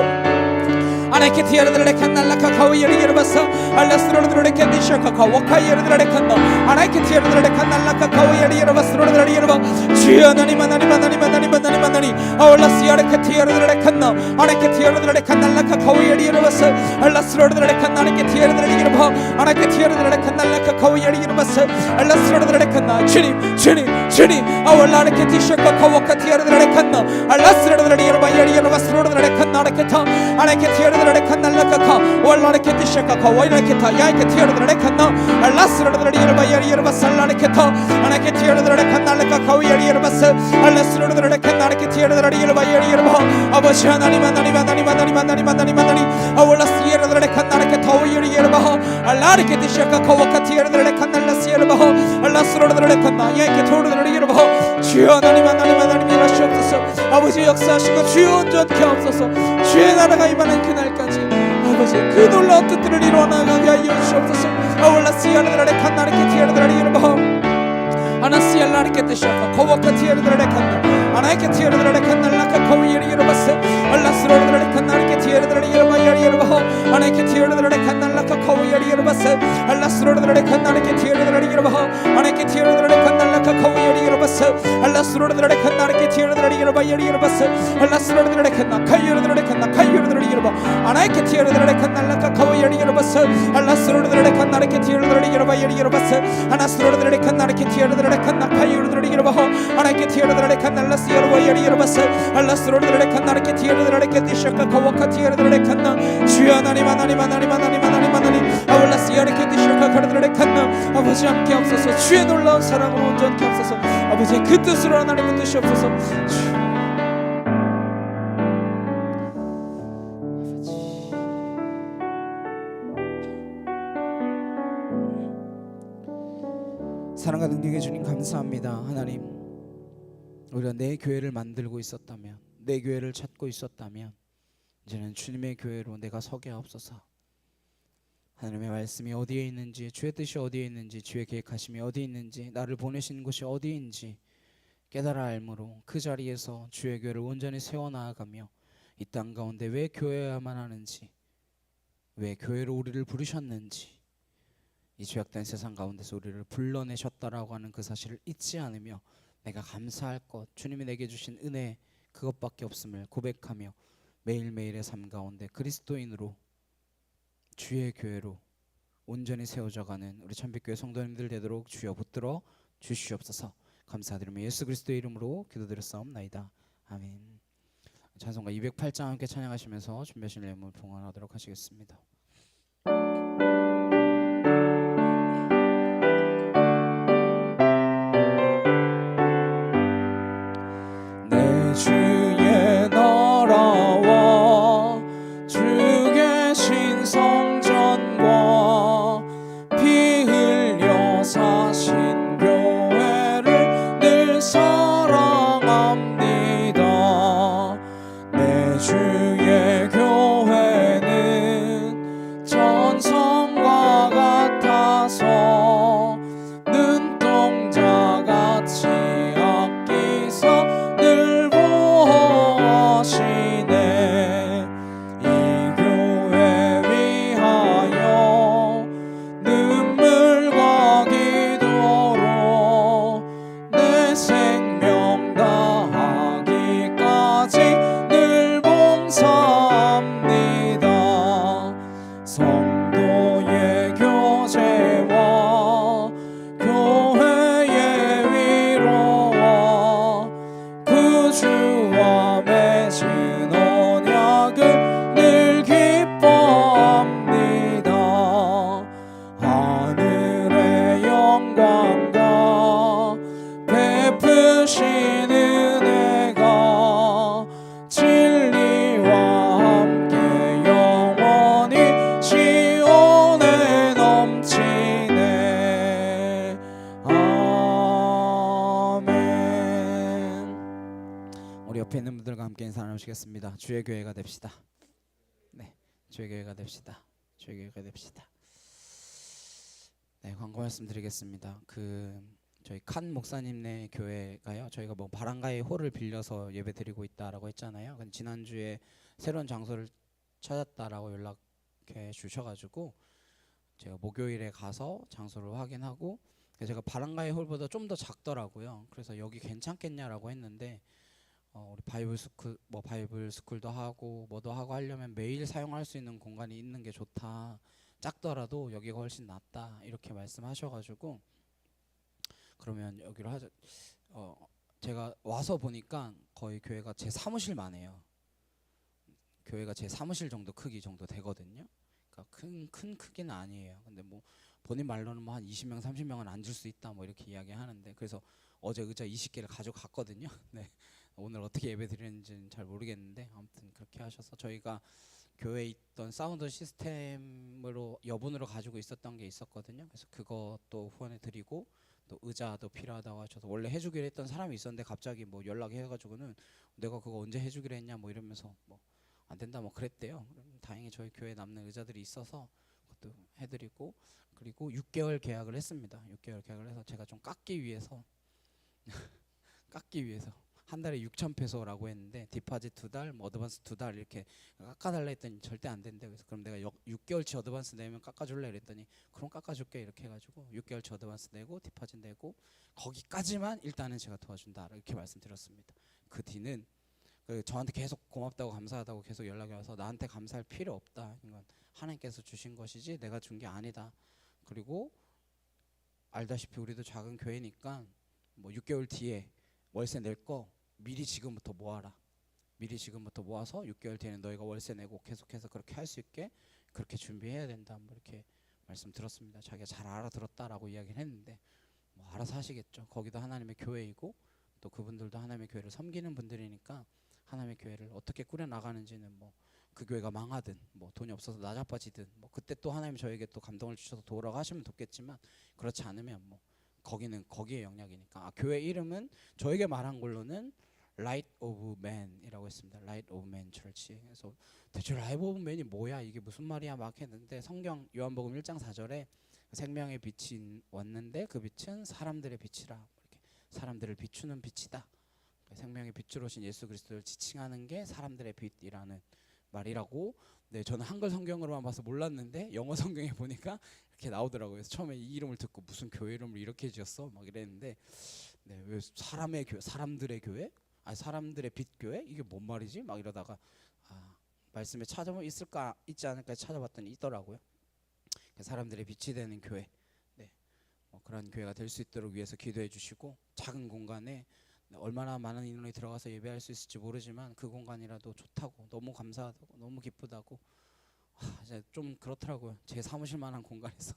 아나케티르드레 칸날라카 카와야리르바스 알라스르드레 칸디샤카 카와카이르드레 칸나 아나케티르드레 칸날라카 카와야리르바스 로드레리르바 주여 하나님 하나님 하나님 하나님 하나님 하나님 아울라시아레 케티르드레 칸나 아나케티르드레 칸날라카 카와야리르바스 알라스르드레 칸나레케티르드레리르바 아나케티르드레 칸날라카 카와야리르바스 알라스르드레 칸나 주님 주님 주님 아울라레케티샤카 카와카티르드레 칸나 알라스르드레리르바 야리르바스 로드레 칸나레케타 아나케티르드레 칸날라카카 월라레케티샤카카 와이라케타 야이케티르드레 칸나 알라스르드레리르바 야리르바 살라레케타 아나케티르드레 칸날라카카 와이리르바스 알라스르드레 칸나레케티르드레리르바 야리르바 아버지 하나님 하나님 하나님 하나님 하나님 하나님 하나님 아월라스르드레 칸나레케타 와이리르바 알라레케티샤카카 와카티르드레 칸날라시르바 알라스르드레 칸나 야이케토르드레리르바 주여 하나님 하나님 하나님 일하시옵소서. 아버지 역사하시고 주여 온전케 하옵소서. 주의 나라가 임하는 그날까지 아버지 그 놀라운 뜻들을 이루어나가게 하여 주옵소서. 아울라시아르드레 칸나레케티르드레리르바 아나시알라레케티샤카 코와카티르드레 칸나 아나이케티르드레 칸날라카 코위리르바스 알라스르드레 칸나레케티르드레리르바 야리르바 아나이케티르드레 칸날라카 코위리르바스 알라스르드레 칸나레케티르드레리르바 아나이케티르드레 칸날라카 코위리르바스 알라스르드레 칸나레케티르드레리르바 야리르바스 알라스르드레 칸나 카이르드레 칸나 카이르드레리르바 아나이케티르드레 칸날라카 코위리르바스 알라스르드레 칸나레케티르드레리르바 야리르바스 아나스르드레 칸나레케티르드레 칸나 카이르드레리르바 아나이케티르드레 칸날라시르바 야리르바스 알라스르드레 칸나레케티르드레 칸디샤카 코와카티르드레 칸나 주여 하나님 하나님 하나님 하나님 하나님 하나님 아울라시아레 칸디샤카 카르드레 칸나 아버지 함께 하옵소서. 주의 놀라운 사랑으로 온전케 하옵소서. 아버지 그 뜻으로 하나님 붙드시옵소서. 사랑과 능력의 주님 감사합니다. 하나님, 우리가 내 교회를 만들고 있었다면, 내 교회를 찾고 있었다면 이제는 주님의 교회로 내가 서게 하옵소서. 하나님의 말씀이 어디에 있는지, 주의 뜻이 어디에 있는지, 주의 계획하심이 어디에 있는지, 나를 보내신 곳이 어디인지 깨달아 알므로 그 자리에서 주의 교회를 온전히 세워나가며 이 땅 가운데 왜 교회야만 하는지, 왜 교회로 우리를 부르셨는지, 이 죄악된 세상 가운데서 우리를 불러내셨다라고 하는 그 사실을 잊지 않으며 내가 감사할 것, 주님이 내게 주신 은혜 그것밖에 없음을 고백하며 매일매일의 삶 가운데 그리스도인으로 주의 교회로 온전히 세워져가는 우리 참빛교회 성도님들 되도록 주여 붙들어 주시옵소서. 감사드리며 예수 그리스도의 이름으로 기도드렸사옵나이다. 아멘. 찬송가 208장 함께 찬양하시면서 준비하신 예물 봉헌하도록 하시겠습니다. 내 주의 나라와 주 계신 성전과 피 흘려 사신 교회를 늘 사랑합니다. 내 주의 교회는 전성과 같아서 눈동자같이 아끼사 늘 보호하시네. 이 교회 위하여 눈물과 기도로 내 생명 다하기까지 늘 봉사합니다. 성도의 교제와 교회의 위로와 그 주와 맺은 언약을 늘 기뻐합니다. 하늘의 영광과 베푸신 은혜가 진리와 함께 영원히 시온에 넘치네. 아멘. 우리 옆에 있는 분들과 함께 인사 나누시겠습니다. 주의 교회가 됩시다. 네, 주의 교회가 됩시다. 주의 교회가 됩시다. 네, 광고 말씀드리겠습니다. 저희 칸 목사님네 교회가요, 저희가 뭐 바람가의 홀을 빌려서 예배 드리고 있다라고 했잖아요. 근데 지난주에 새로운 장소를 찾았다라고 연락해 주셔가지고 제가 목요일에 가서 장소를 확인하고, 제가 바람가의 홀보다 좀 더 작더라고요. 그래서 여기 괜찮겠냐라고 했는데 우리 바이블 스쿨도 하고 뭐도 하고 하려면 매일 사용할 수 있는 공간이 있는 게 좋다. 작더라도 여기가 훨씬 낫다 이렇게 말씀하셔가지고 그러면 여기로 하자. 제가 와서 보니까 거의 교회가 제 사무실만 해요. 교회가 제 사무실 정도 크기 정도 되거든요. 그러니까 큰 크기는 아니에요. 근데 뭐 본인 말로는 뭐 한 20명 30명은 앉을 수 있다 뭐 이렇게 이야기하는데, 그래서 어제 의자 20개를 가져갔거든요. 네. 오늘 어떻게 예배 드리는지는 잘 모르겠는데 아무튼 그렇게 하셔서 저희가 교회에 있던 사운드 시스템으로 여분으로 가지고 있었던 게 있었거든요. 그래서 그것도 후원해 드리고, 또 의자도 필요하다고 하셔서 원래 해주기로 했던 사람이 있었는데 갑자기 뭐 연락해가지고는 내가 그거 언제 해주기로 했냐 뭐 이러면서 뭐 안 된다 뭐 그랬대요. 다행히 저희 교회에 남는 의자들이 있어서 그것도 해드리고, 그리고 6개월 계약을 했습니다. 6개월 계약을 해서 제가 좀 깎기 위해서 한 달에 6,000페소라고 했는데 디파짓 2달, 뭐 어드밴스 2달 이렇게 깎아달라 했더니 절대 안 된대. 그래서 그럼 내가 6개월치 어드밴스 내면 깎아줄래 그랬더니 그럼 깎아줄게 이렇게 해가지고 6개월치 어드밴스 내고 디파짓 내고 거기까지만 일단은 제가 도와준다 이렇게 말씀드렸습니다. 그 뒤는 저한테 계속 고맙다고 감사하다고 계속 연락이 와서 나한테 감사할 필요 없다. 이건 하나님께서 주신 것이지 내가 준 게 아니다. 그리고 알다시피 우리도 작은 교회니까 뭐 6개월 뒤에 월세 낼 거 미리 지금부터 모아라. 미리 지금부터 모아서 6개월 뒤에는 너희가 월세 내고 계속해서 그렇게 할 수 있게 그렇게 준비해야 된다. 뭐 이렇게 말씀 들었습니다. 자기가 잘 알아들었다라고 이야기를 했는데 뭐 알아서 하시겠죠. 거기도 하나님의 교회이고 또 그분들도 하나님의 교회를 섬기는 분들이니까 하나님의 교회를 어떻게 꾸려 나가는지는 뭐 그 교회가 망하든 뭐 돈이 없어서 나자빠지든 뭐 그때 또 하나님 저에게 또 감동을 주셔서 도우라고 하시면 돕겠지만, 그렇지 않으면 뭐 거기는 거기에 영역이니까. 교회 이름은 저에게 말한 걸로는 Light of Man이라고 했습니다. Light of Man Church. 그래서 대체 Light of Man이 뭐야? 이게 무슨 말이야? 막 했는데 성경 요한복음 1장 4절에 생명의 빛이 왔는데 그 빛은 사람들의 빛이라. 이렇게 사람들을 비추는 빛이다. 생명의 빛으로 오신 예수 그리스도를 지칭하는 게 사람들의 빛이라는 말이라고. 네, 저는 한글 성경으로만 봐서 몰랐는데 영어 성경에 보니까 이렇게 나오더라고요. 그래서 처음에 이 이름을 듣고 무슨 교회 이름을 이렇게 지었어? 막 이랬는데, 네, 왜 사람의 교회, 사람들의 교회? 아니 사람들의 빛 교회? 이게 뭔 말이지? 막 이러다가 말씀에 찾아보면 있지 않을까 찾아봤더니 있더라고요. 사람들의 빛이 되는 교회. 네, 그런 교회가 될 수 있도록 위해서 기도해 주시고, 작은 공간에 얼마나 많은 인원이 들어가서 예배할 수 있을지 모르지만 그 공간이라도 좋다고, 너무 감사하다고, 너무 기쁘다고. 이제 좀 그렇더라고요. 제 사무실만한 공간에서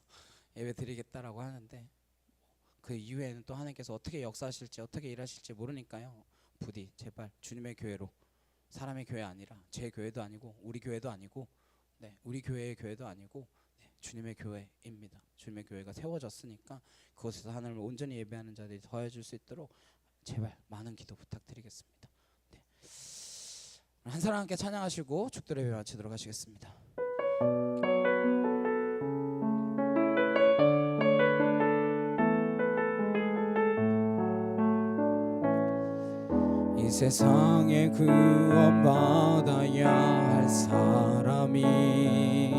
예배 드리겠다라고 하는데 그 이후에는 또 하나님께서 어떻게 역사하실지 어떻게 일하실지 모르니까요. 부디 제발 주님의 교회로, 사람의 교회 아니라 제 교회도 아니고 우리 교회도 아니고, 네, 우리 교회의 교회도 아니고, 네, 주님의 교회입니다. 주님의 교회가 세워졌으니까 그곳에서 하나님을 온전히 예배하는 자들이 더해질 수 있도록 제발 많은 기도 부탁드리겠습니다. 네. 한 사람 함께 찬양하시고 축도를 예배 마치도록 하시겠습니다. 이 세상에 구원받아야 할 사람이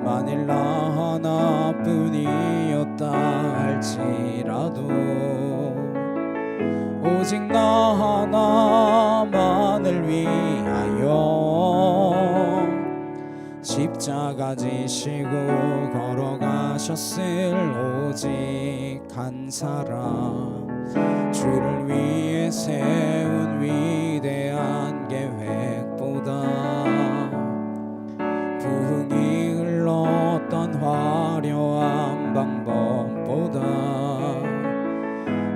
만일 나 하나뿐이었다 할지라도 오직 나 하나만을 위하여 십자가 지시고 걸어가셨을 오직 한 사람, 주를 위해 세운 위대한 계획보다 부흥이 흘렀던 화려한 방법보다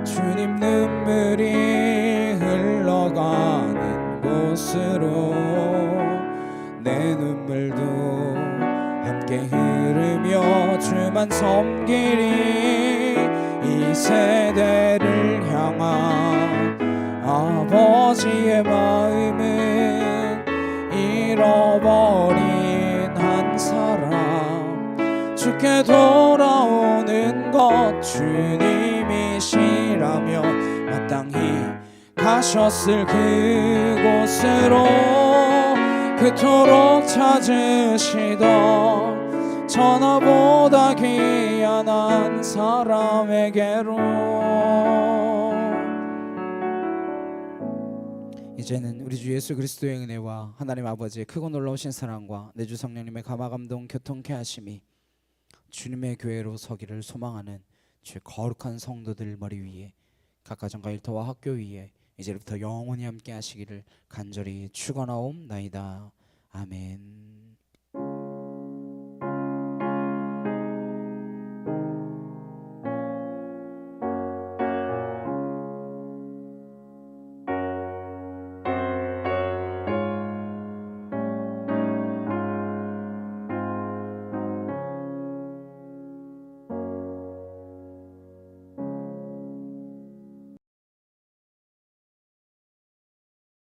주님 눈물이 흘러가는 곳으로 내 눈물도 함께 흐르며 주만 섬기리. 이 세대를 향한 아버지의 마음은 잃어버린 한 사람, 주께 돌아오는 것 주님이시라면 마땅히 가셨을 그곳으로 그토록 찾으시던 천하보다 귀한 한 사람에게로. 이제는 우리 주 예수 그리스도의 은혜와 하나님 아버지의 크고 놀라우신 사랑과 내 주 성령님의 감화감동 교통케 하심이 주님의 교회로 서기를 소망하는 주의 거룩한 성도들 머리 위에, 각 가정과 일터와 학교 위에 이제부터 영원히 함께 하시기를 간절히 축원하옵나이다. 아멘.